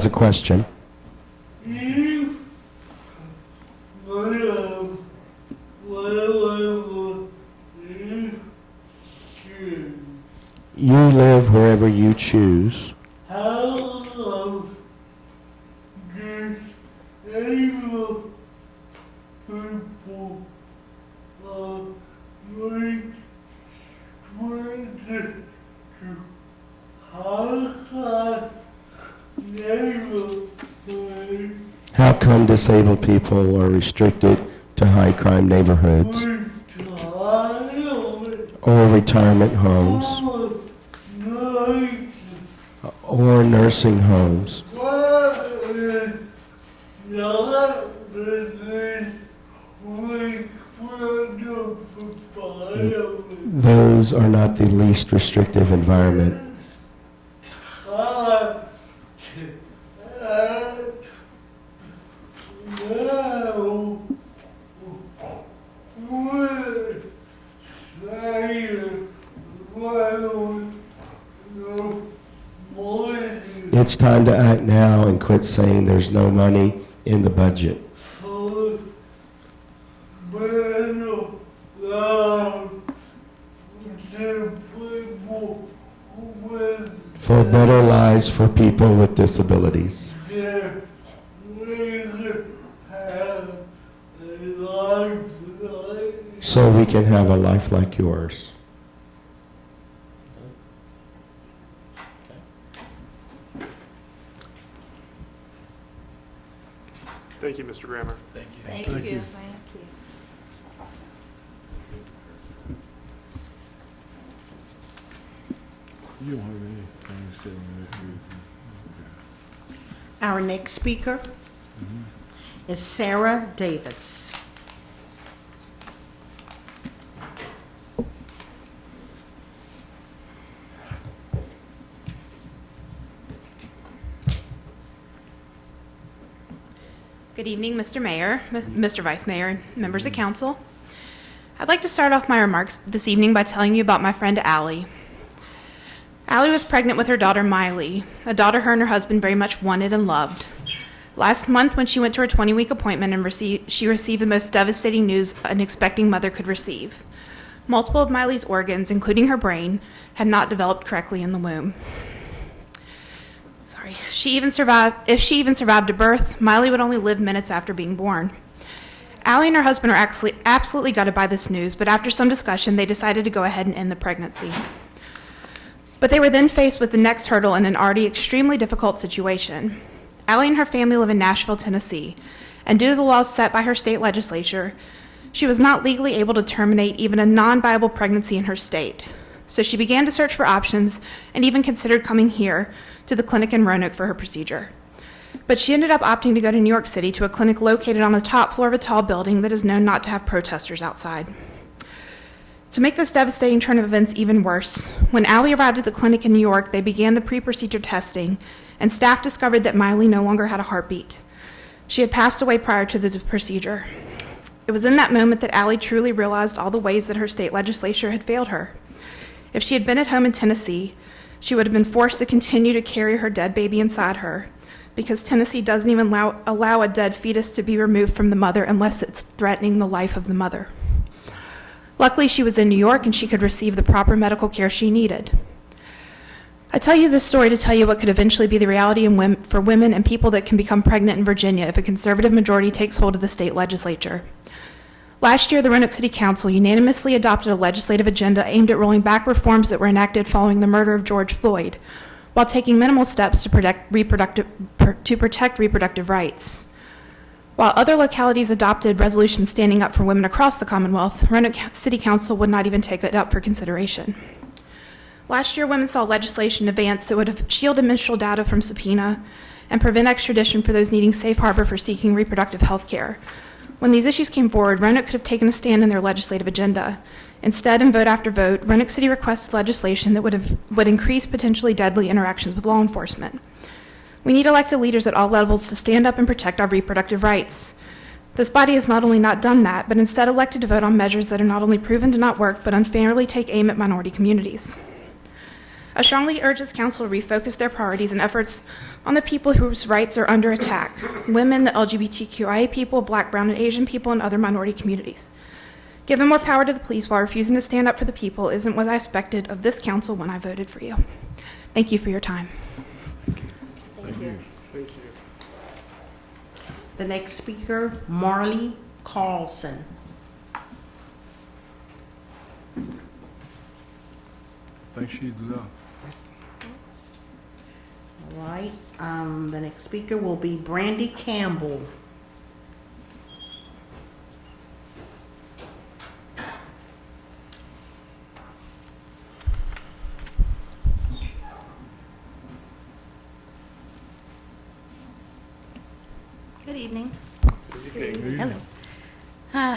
a question. You live wherever you choose. How come disabled people are restricted to high crime neighborhoods or retirement homes or nursing homes? Those are not the least restrictive environment. It's time to act now and quit saying there's no money in the budget. For better lives for people with disabilities. So we can have a life like yours. Thank you, Mr. Grammer. Thank you. Thank you. Thank you. You don't have anything still in Our next speaker is Sarah Davis. Good evening, Mr. Mayor, Mr. Vice Mayor, and members of council. I'd like to start off my remarks this evening by telling you about my friend Allie. Allie was pregnant with her daughter Miley, a daughter her and her husband very much wanted and loved. Last month, when she went to her 20-week appointment, she received the most devastating news an expecting mother could receive. Multiple of Miley's organs, including her brain, had not developed correctly in the womb. If she even survived a birth, Miley would only live minutes after being born. Allie and her husband are absolutely gutted by this news, but after some discussion, they decided to go ahead and end the pregnancy. But they were then faced with the next hurdle in an already extremely difficult situation. Allie and her family live in Nashville, Tennessee, and due to the laws set by her state legislature, she was not legally able to terminate even a non-viable pregnancy in her state. So she began to search for options and even considered coming here to the clinic in Roanoke for her procedure. But she ended up opting to go to New York City to a clinic located on the top floor of a tall building that is known not to have protesters outside. To make this devastating turn of events even worse, when Allie arrived at the clinic in New York, they began the pre-procedure testing, and staff discovered that Miley no longer had a heartbeat. She had passed away prior to the procedure. It was in that moment that Allie truly realized all the ways that her state legislature had failed her. If she had been at home in Tennessee, she would have been forced to continue to carry her dead baby inside her, because Tennessee doesn't even allow a dead fetus to be removed from the mother unless it's threatening the life of the mother. Luckily, she was in New York and she could receive the proper medical care she needed. I tell you this story to tell you what could eventually be the reality for women and people that can become pregnant in Virginia if a conservative majority takes hold of the state legislature. Last year, the Roanoke City Council unanimously adopted a legislative agenda aimed at rolling back reforms that were enacted following the murder of George Floyd, while taking minimal steps to protect reproductive rights. While other localities adopted resolutions standing up for women across the Commonwealth, Roanoke City Council would not even take it up for consideration. Last year, women saw legislation advance that would have shielded menstrual data from subpoena and prevent extradition for those needing safe harbor for seeking reproductive health care. When these issues came forward, Roanoke could have taken a stand in their legislative agenda. Instead, in vote after vote, Roanoke City requested legislation that would increase potentially deadly interactions with law enforcement. We need elected leaders at all levels to stand up and protect our reproductive rights. This body has not only not done that, but instead elected to vote on measures that are not only proven to not work, but unfairly take aim at minority communities. I strongly urge this council to refocus their priorities and efforts on the people whose rights are under attack: women, the LGBTQIA people, Black, Brown, and Asian people, and other minority communities. Giving more power to the police while refusing to stand up for the people isn't what I expected of this council when I voted for you. Thank you for your time. Thank you. The next speaker, Marley Carlson. I think she's left. All right, the next speaker will be Brandy Campbell. Good evening. Good evening. Hello.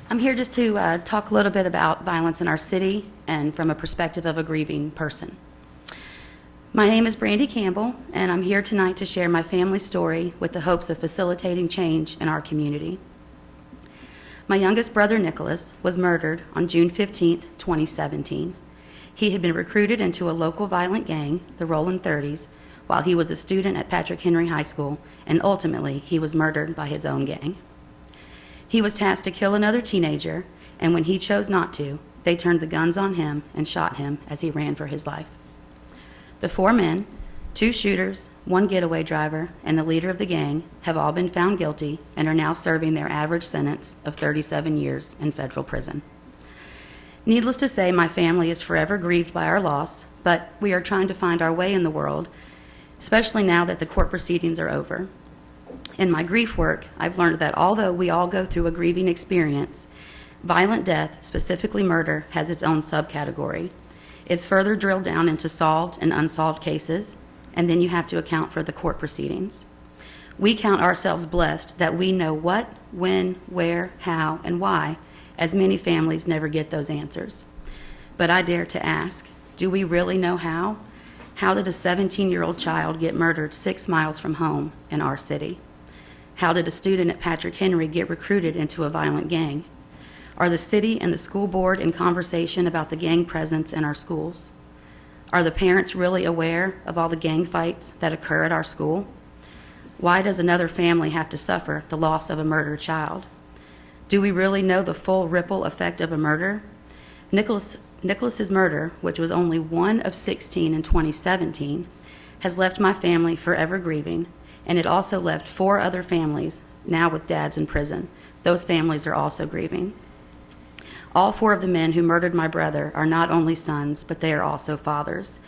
I'm here just to talk a little bit about violence in our city and from a perspective of a grieving person. My name is Brandy Campbell, and I'm here tonight to share my family story with the hopes of facilitating change in our community. My youngest brother, Nicholas, was murdered on June 15th, 2017. He had been recruited into a local violent gang, the Rollin' 30s, while he was a student at Patrick Henry High School, and ultimately he was murdered by his own gang. He was tasked to kill another teenager, and when he chose not to, they turned the guns on him and shot him as he ran for his life. The 4 men, 2 shooters, 1 getaway driver, and the leader of the gang have all been found guilty and are now serving their average sentence of 37 years in federal prison. Needless to say, my family is forever grieved by our loss, but we are trying to find our way in the world, especially now that the court proceedings are over. In my grief work, I've learned that although we all go through a grieving experience, violent death, specifically murder, has its own subcategory. It's further drilled down into solved and unsolved cases, and then you have to account for the court proceedings. We count ourselves blessed that we know what, when, where, how, and why, as many families never get those answers. But I dare to ask, do we really know how? How did a 17-year-old child get murdered 6 miles from home in our city? How did a student at Patrick Henry get recruited into a violent gang? Are the city and the school board in conversation about the gang presence in our schools? Are the parents really aware of all the gang fights that occur at our school? Why does another family have to suffer the loss of a murdered child? Do we really know the full ripple effect of a murder? Nicholas's murder, which was only one of 16 in 2017, has left my family forever grieving, and it also left 4 other families, now with dads in prison. Those families are also grieving. All 4 of the men who murdered my brother are not only sons, but they are also fathers.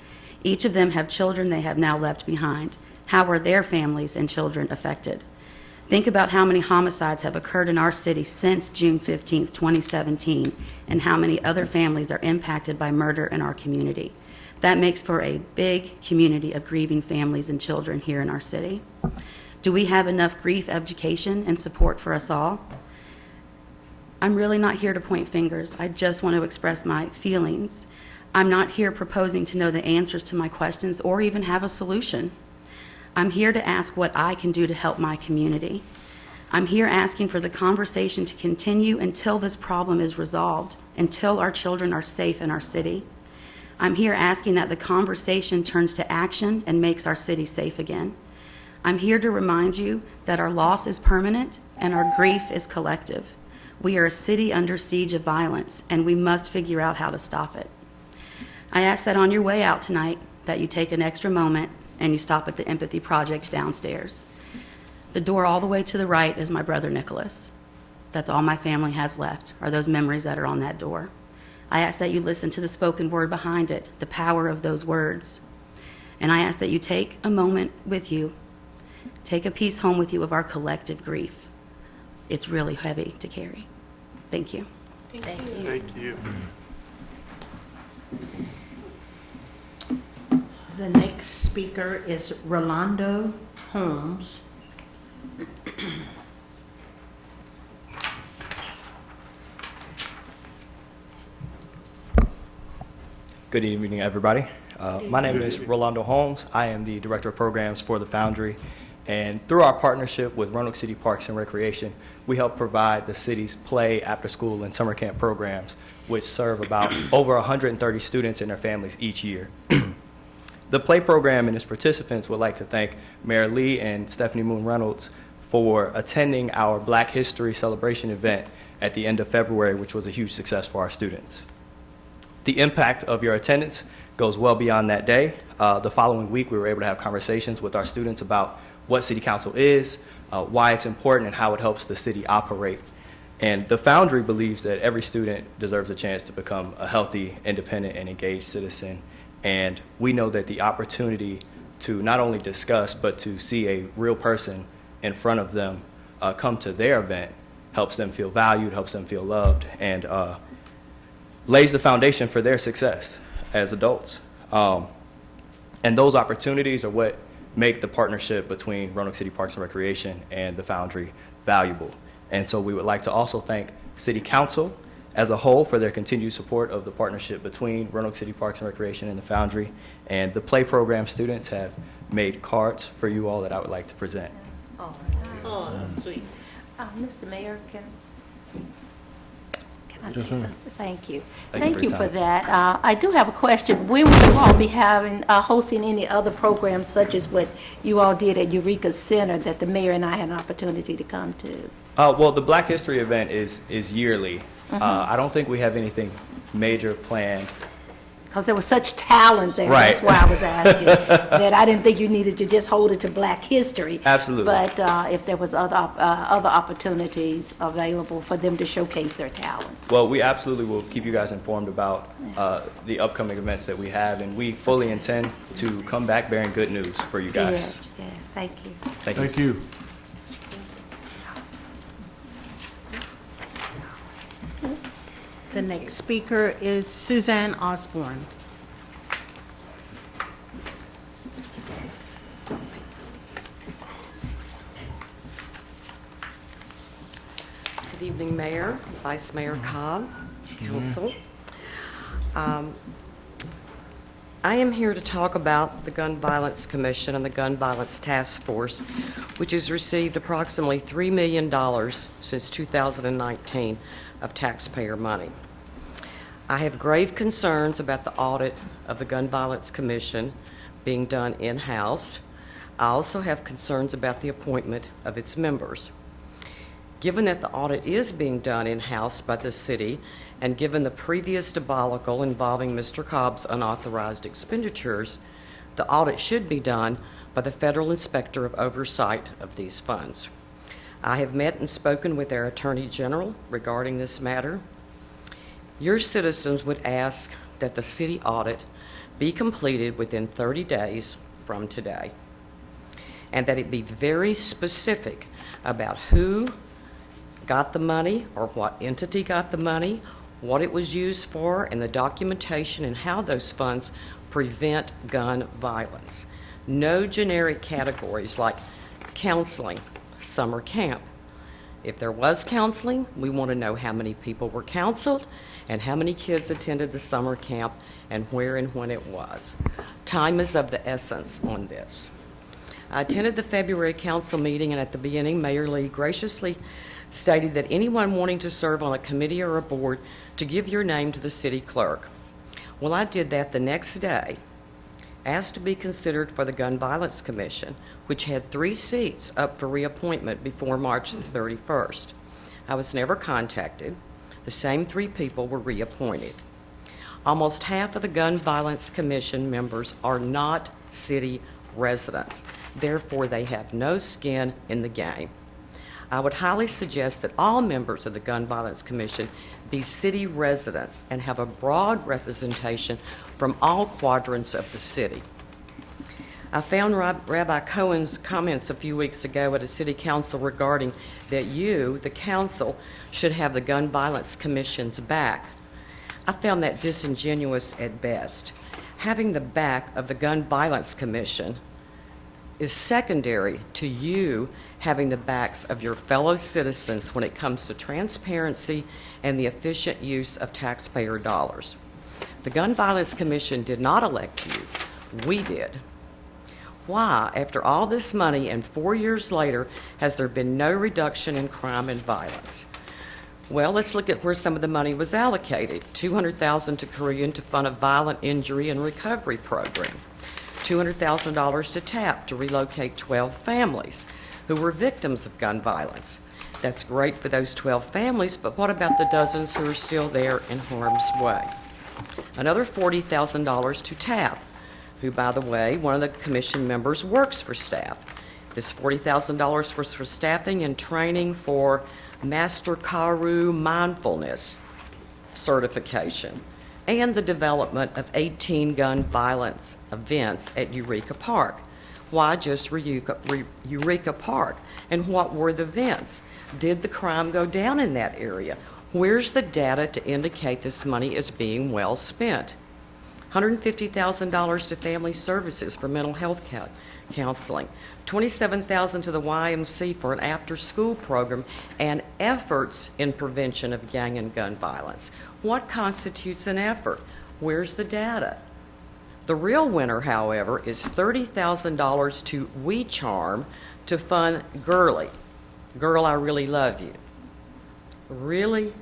Each of them have children they have now left behind. How are their families and children affected? Think about how many homicides have occurred in our city since June 15th, 2017, and how many other families are impacted by murder in our community. That makes for a big community of grieving families and children here in our city. Do we have enough grief education and support for us all? I'm really not here to point fingers. I just want to express my feelings. I'm not here proposing to know the answers to my questions or even have a solution. I'm here to ask what I can do to help my community. I'm here asking for the conversation to continue until this problem is resolved, until our children are safe in our city. I'm here asking that the conversation turns to action and makes our city safe again. I'm here to remind you that our loss is permanent and our grief is collective. We are a city under siege of violence, and we must figure out how to stop it. I ask that on your way out tonight, that you take an extra moment and you stop at the Empathy Project downstairs. The door all the way to the right is my brother Nicholas. That's all my family has left, are those memories that are on that door. I ask that you listen to the spoken word behind it, the power of those words. And I ask that you take a moment with you, take a piece home with you of our collective grief. It's really heavy to carry. Thank you. Thank you. Thank you. The next speaker is Rolando Holmes. Good evening, everybody. My name is Rolando Holmes. I am the Director of Programs for the Foundry. And through our partnership with Roanoke City Parks and Recreation, we help provide the city's play, after-school, and summer camp programs, which serve about over 130 students and their families each year. The play program and its participants would like to thank Mayor Lee and Stephanie Moon Reynolds for attending our Black History Celebration event at the end of February, which was a huge success for our students. The impact of your attendance goes well beyond that day. The following week, we were able to have conversations with our students about what City Council is, why it's important, and how it helps the city operate. And the Foundry believes that every student deserves a chance to become a healthy, independent, and engaged citizen. And we know that the opportunity to not only discuss, but to see a real person in front of them come to their event helps them feel valued, helps them feel loved, and lays the foundation for their success as adults. And those opportunities are what make the partnership between Roanoke City Parks and Recreation and the Foundry valuable. And so we would like to also thank City Council as a whole for their continued support of the partnership between Roanoke City Parks and Recreation and the Foundry. And the play program students have made cards for you all that I would like to present. Oh, that's sweet. Mr. Mayor, can I say Yes, ma'am. something? Thank you. Thank you Thank for you your for time. that. I do have a question. When will you all be hosting any other programs such as what you all did at Eureka Center that the mayor and I had an opportunity to come to? Well, the Black History event is yearly. I don't think we have anything major planned. Because there was such talent there. Right. That's why I was asking. That I didn't think you needed to just hold it to Black history. Absolutely. But if there was other opportunities available for them to showcase their talents. Well, we absolutely will keep you guys informed about the upcoming events that we have, and we fully intend to come back bearing good news for you guys. Yeah, thank you. Thank you. Thank you. The next speaker is Suzanne Osborne. Good evening, Mayor, Vice Mayor Cobb, Council. I am here to talk about the Gun Violence Commission and the Gun Violence Task Force, which has received approximately $3 million since 2019 of taxpayer money. I have grave concerns about the audit of the Gun Violence Commission being done in-house. I also have concerns about the appointment of its members. Given that the audit is being done in-house by the city, and given the previous debacle involving Mr. Cobb's unauthorized expenditures, the audit should be done by the Federal Inspector of Oversight of these funds. I have met and spoken with our Attorney General regarding this matter. Your citizens would ask that the city audit be completed within 30 days from today, and that it be very specific about who got the money or what entity got the money, what it was used for, and the documentation and how those funds prevent gun violence. No generic categories like counseling, summer camp. If there was counseling, we want to know how many people were counseled and how many kids attended the summer camp and where and when it was. Time is of the essence on this. I attended the February council meeting, and at the beginning, Mayor Lee graciously stated that anyone wanting to serve on a committee or a board to give your name to the city clerk. Well, I did that the next day, asked to be considered for the Gun Violence Commission, which had 3 seats up for reappointment before March the 31st. I was never contacted. The same 3 people were reappointed. Almost half of the Gun Violence Commission members are not city residents. Therefore, they have no skin in the game. I would highly suggest that all members of the Gun Violence Commission be city residents and have a broad representation from all quadrants of the city. I found Rabbi Cohen's comments a few weeks ago at a city council regarding that you, the council, should have the Gun Violence Commission's back. I found that disingenuous at best. Having the back of the Gun Violence Commission is secondary to you having the backs of your fellow citizens when it comes to transparency and the efficient use of taxpayer dollars. The Gun Violence Commission did not elect you. We did. Why, after all this money and 4 years later, has there been no reduction in crime and violence? Well, let's look at where some of the money was allocated. $200,000 to Korean to fund a violent injury and recovery program. $200,000 to TAP to relocate 12 families who were victims of gun violence. That's great for those 12 families, but what about the dozens who are still there in harm's way? Another $40,000 to TAP, who, by the way, one of the commission members works for staff. This $40,000 was for staffing and training for Master Karu mindfulness certification and the development of 18 gun violence events at Eureka Park. Why just Eureka Park? And what were the events? Did the crime go down in that area? Where's the data to indicate this money is being well spent? $150,000 to family services for mental health counseling, $27,000 to the YMC for an after-school program and efforts in prevention of gang and gun violence. What constitutes an effort? Where's the data? The real winner, however, is $30,000 to We Charm to fund Girly. Girl, I really love you. Really?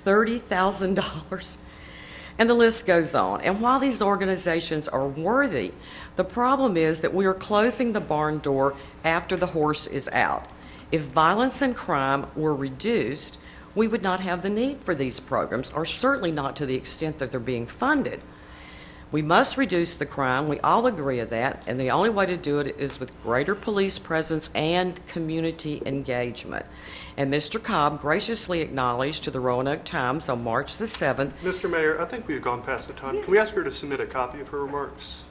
$30,000? And the list goes on. And while these organizations are worthy, the problem is that we are closing the barn door after the horse is out. If violence and crime were reduced, we would not have the need for these programs, or certainly not to the extent that they're being funded. We must reduce the crime. We all agree on that, and the only way to do it is with greater police presence and community engagement. And Mr. Cobb graciously acknowledged to the Roanoke Times on March the 7th. Mr. Mayor, I think we've gone past the time. Can we ask her to submit a copy of her remarks?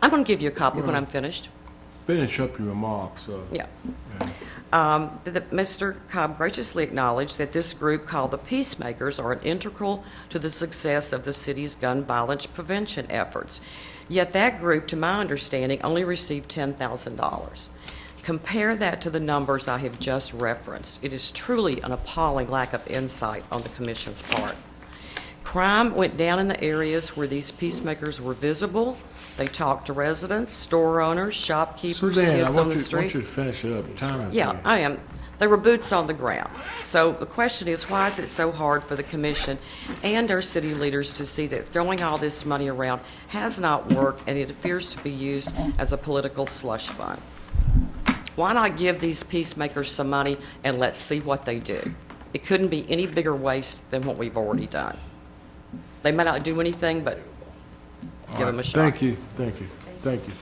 I'm going to give you a copy when I'm finished. Finish up your remarks. Yeah. Mr. Cobb graciously acknowledged that this group called the Peacemakers are an integral to the success of the city's gun violence prevention efforts. Yet that group, to my understanding, only received $10,000. Compare that to the numbers I have just referenced. It is truly an appalling lack of insight on the Commission's part. Crime went down in the areas where these peacemakers were visible. They talked to residents, store owners, shopkeepers, kids on the street. I want you to finish it up. Time is Yeah, there. I am. They were boots on the ground. So the question is, why is it so hard for the commission and our city leaders to see that throwing all this money around has not worked and it appears to be used as a political slush fund? Why not give these peacemakers some money and let's see what they do? It couldn't be any bigger waste than what we've already done. They may not do anything, but give them a shot. Thank you, thank you, thank you.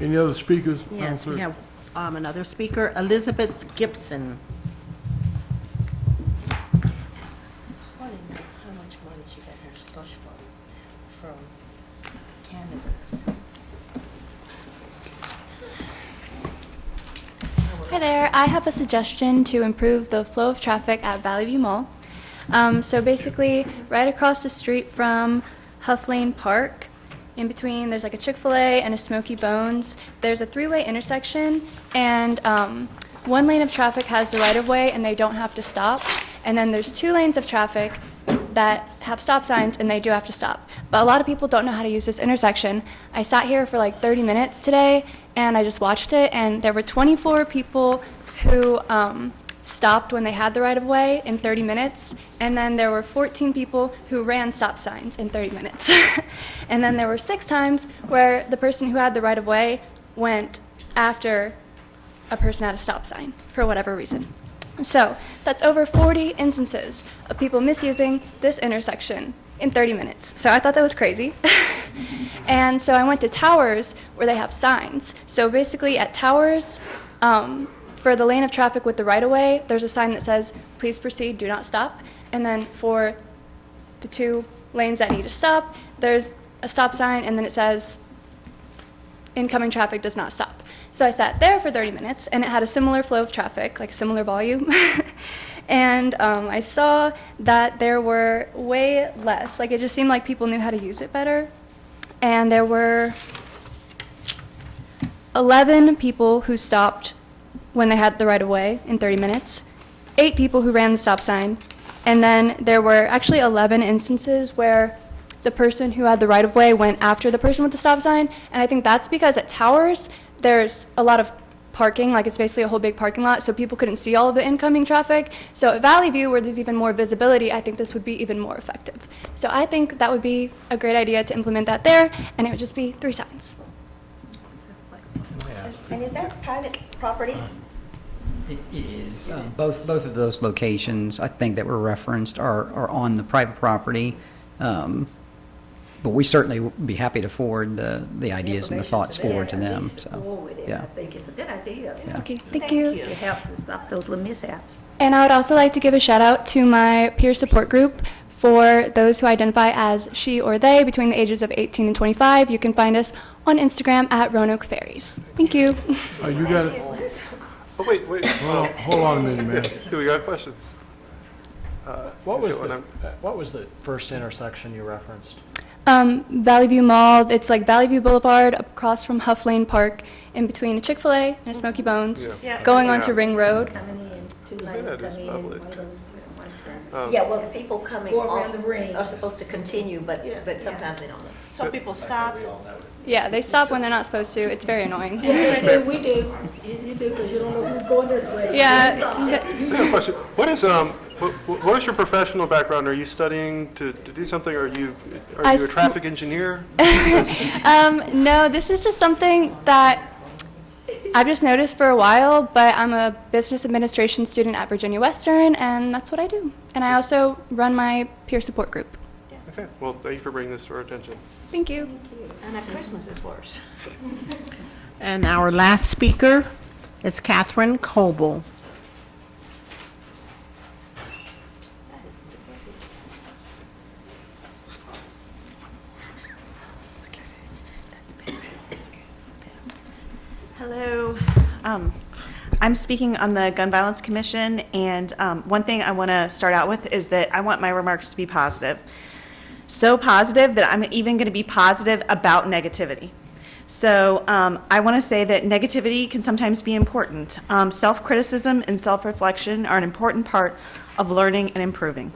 Any other speakers? Yes, we Madam have another speaker, Elizabeth Gibson. I want to know how much money she got her slush fund from candidates. Hi there. I have a suggestion to improve the flow of traffic at Valley View Mall. So basically, right across the street from Huff Lane Park, in between, there's like a Chick-fil-A and a Smoky Bones. There's a three-way intersection, and one lane of traffic has the right-of-way, and they don't have to stop. And then there's 2 lanes of traffic that have stop signs, and they do have to stop. But a lot of people don't know how to use this intersection. I sat here for like 30 minutes today, and I just watched it, and there were 24 people who stopped when they had the right-of-way in 30 minutes, and then there were 14 people who ran stop signs in 30 minutes. And then there were 6 times where the person who had the right-of-way went after a person at a stop sign for whatever reason. So that's over 40 instances of people misusing this intersection in 30 minutes. So I thought that was crazy. And so I went to Towers where they have signs. So basically at Towers, for the lane of traffic with the right-of-way, there's a sign that says, please proceed, do not stop. And then for the 2 lanes that need to stop, there's a stop sign, and then it says, incoming traffic does not stop. So I sat there for 30 minutes, and it had a similar flow of traffic, like a similar volume. And I saw that there were way less, like it just seemed like people knew how to use it better. And there were 11 people who stopped when they had the right-of-way in 30 minutes, 8 people who ran the stop sign, and then there were actually 11 instances where the person who had the right-of-way went after the person with the stop sign, and I think that's because at Towers, there's a lot of parking, like it's basically a whole big parking lot, so people couldn't see all of the incoming traffic. So at Valley View, where there's even more visibility, I think this would be even more effective. So I think that would be a great idea to implement that there, and it would just be 3 signs. And is that private property? It is. Both of those locations, I think, that were referenced are on the private property. But we certainly would be happy to forward the ideas and the thoughts forward to them. So, yeah. I think it's a good idea. Yeah. Okay, thank you. To help to stop those little mishaps. And I would also like to give a shout out to my peer support group for those who identify as she or they between the ages of 18 and 25. You can find us on Instagram at Roanoke Ferries. Thank you. You got it. Oh, wait. Hold on a minute, man. Do we got questions? What was the first intersection you referenced? Valley View Mall, it's like Valley View Boulevard across from Huff Lane Park, in between a Chick-fil-A and a Smoky Bones, going onto Ring Road. Coming in, 2 lanes coming in, one of those. Yeah, well, the people coming Go around off the ring. are supposed to continue, but sometimes they don't. Some people stop. Yeah, they stop when they're not supposed to. It's very annoying. Yeah, we do. You do, because you don't know who's going this way. Yeah. I have a question. What is your professional background? Are you studying to do something? Are you a traffic engineer? No, this is just something that I've just noticed for a while, but I'm a business administration student at Virginia Western, and that's what I do. And I also run my peer support group. Okay, well, thank you for bringing this to our attention. Thank you. And at Christmas is worse. And our last speaker is Catherine Coble. Hello. I'm speaking on the Gun Violence Commission, and one thing I want to start out with is that I want my remarks to be positive. So positive that I'm even going to be positive about negativity. So I want to say that negativity can sometimes be important. Self-criticism and self-reflection are an important part of learning and improving.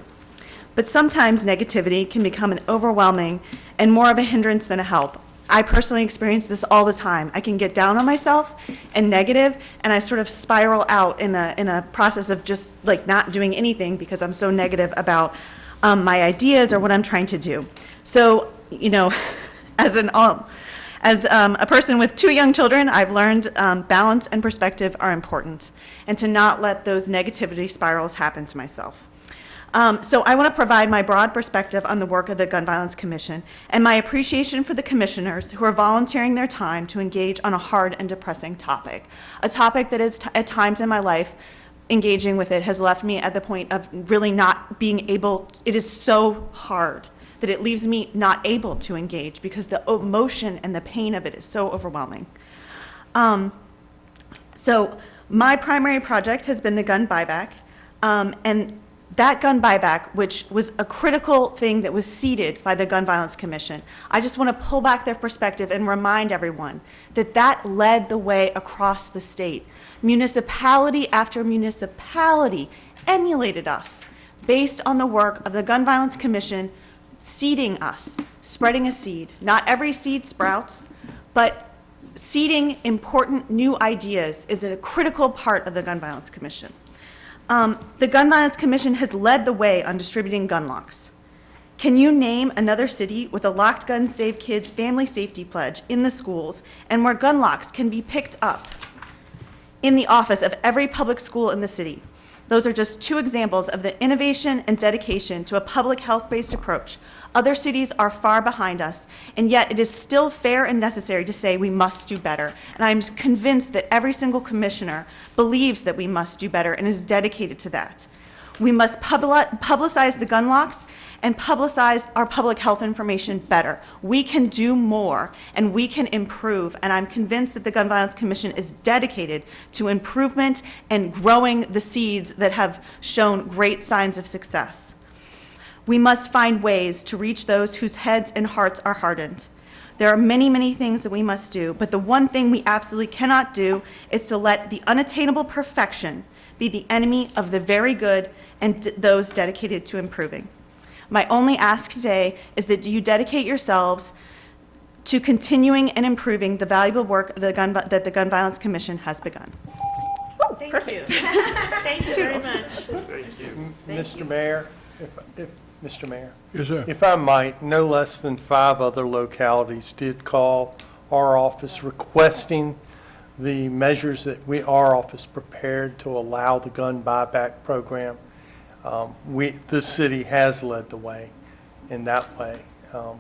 But sometimes negativity can become an overwhelming and more of a hindrance than a help. I personally experience this all the time. I can get down on myself and negative, and I sort of spiral out in a process of just like not doing anything because I'm so negative about my ideas or what I'm trying to do. So, you know, as a person with 2 young children, I've learned balance and perspective are important, and to not let those negativity spirals happen to myself. So I want to provide my broad perspective on the work of the Gun Violence Commission and my appreciation for the commissioners who are volunteering their time to engage on a hard and depressing topic, a topic that is at times in my life, engaging with it has left me at the point of really not being able, it is so hard that it leaves me not able to engage because the emotion and the pain of it is so overwhelming. So my primary project has been the gun buyback, and that gun buyback, which was a critical thing that was seeded by the Gun Violence Commission, I just want to pull back their perspective and remind everyone that that led the way across the state. Municipality after municipality emulated us based on the work of the Gun Violence Commission seeding us, spreading a seed. Not every seed sprouts, but seeding important new ideas is a critical part of the Gun Violence Commission. The Gun Violence Commission has led the way on distributing gun locks. Can you name another city with a Locked Guns Save Kids family safety pledge in the schools and where gun locks can be picked up? in the office of every public school in the city. Those are just two examples of the innovation and dedication to a public health-based approach. Other cities are far behind us, and yet it is still fair and necessary to say we must do better. And I'm convinced that every single commissioner believes that we must do better and is dedicated to that. We must publicize the gun locks and publicize our public health information better. We can do more, and we can improve, and I'm convinced that the Gun Violence Commission is dedicated to improvement and growing the seeds that have shown great signs of success. We must find ways to reach those whose heads and hearts are hardened. There are many, many things that we must do, but the one thing we absolutely cannot do is to let the unattainable perfection be the enemy of the very good and those dedicated to improving. My only ask today is that you dedicate yourselves to continuing and improving the valuable work that the Gun Violence Commission has begun. Perfect. Thank you very much. Thank you. Mr. Mayor, Mr. Mayor. Yes, sir. If I might, no less than 5 other localities did call our office requesting the measures that our office prepared to allow the gun buyback program. The city has led the way in that way.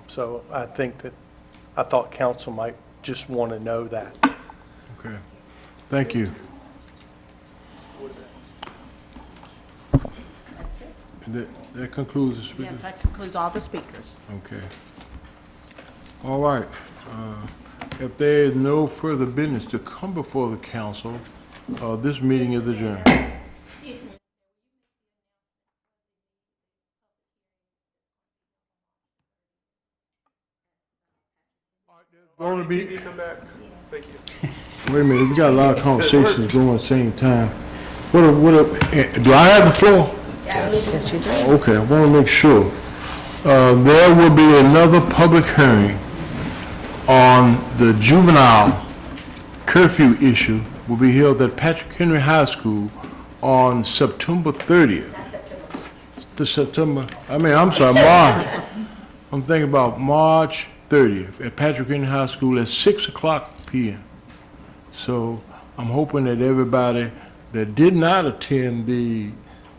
So I thought council might just want to know that. Okay. Thank you. That concludes the speakers? Yes, that concludes all the speakers. Okay. All right. If there is no further business to come before the council, this meeting is adjourned. Going to be. Come back. Thank you. Wait a minute, we got a lot of conversations going at the same time. Do I have the floor? Yes, you do. Okay, I want to make sure. There will be another public hearing on the juvenile curfew issue will be held at Patrick Henry High School on September 30th. March. I'm thinking about March 30th at Patrick Henry High School at 6 o'clock p.m. So I'm hoping that everybody that did not attend the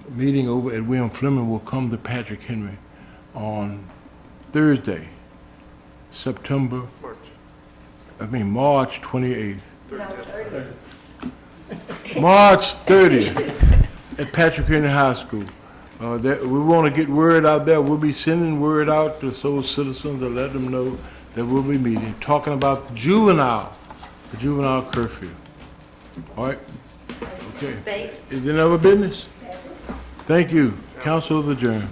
meeting over at William Fleming will come to Patrick Henry on Thursday, March 28th. March 30th at Patrick Henry High School. That we want to get word out there. We'll be sending word out to those citizens to let them know that we'll be meeting, talking about the juvenile curfew. All right? Okay. Is there no other business? Thank you. Council is adjourned.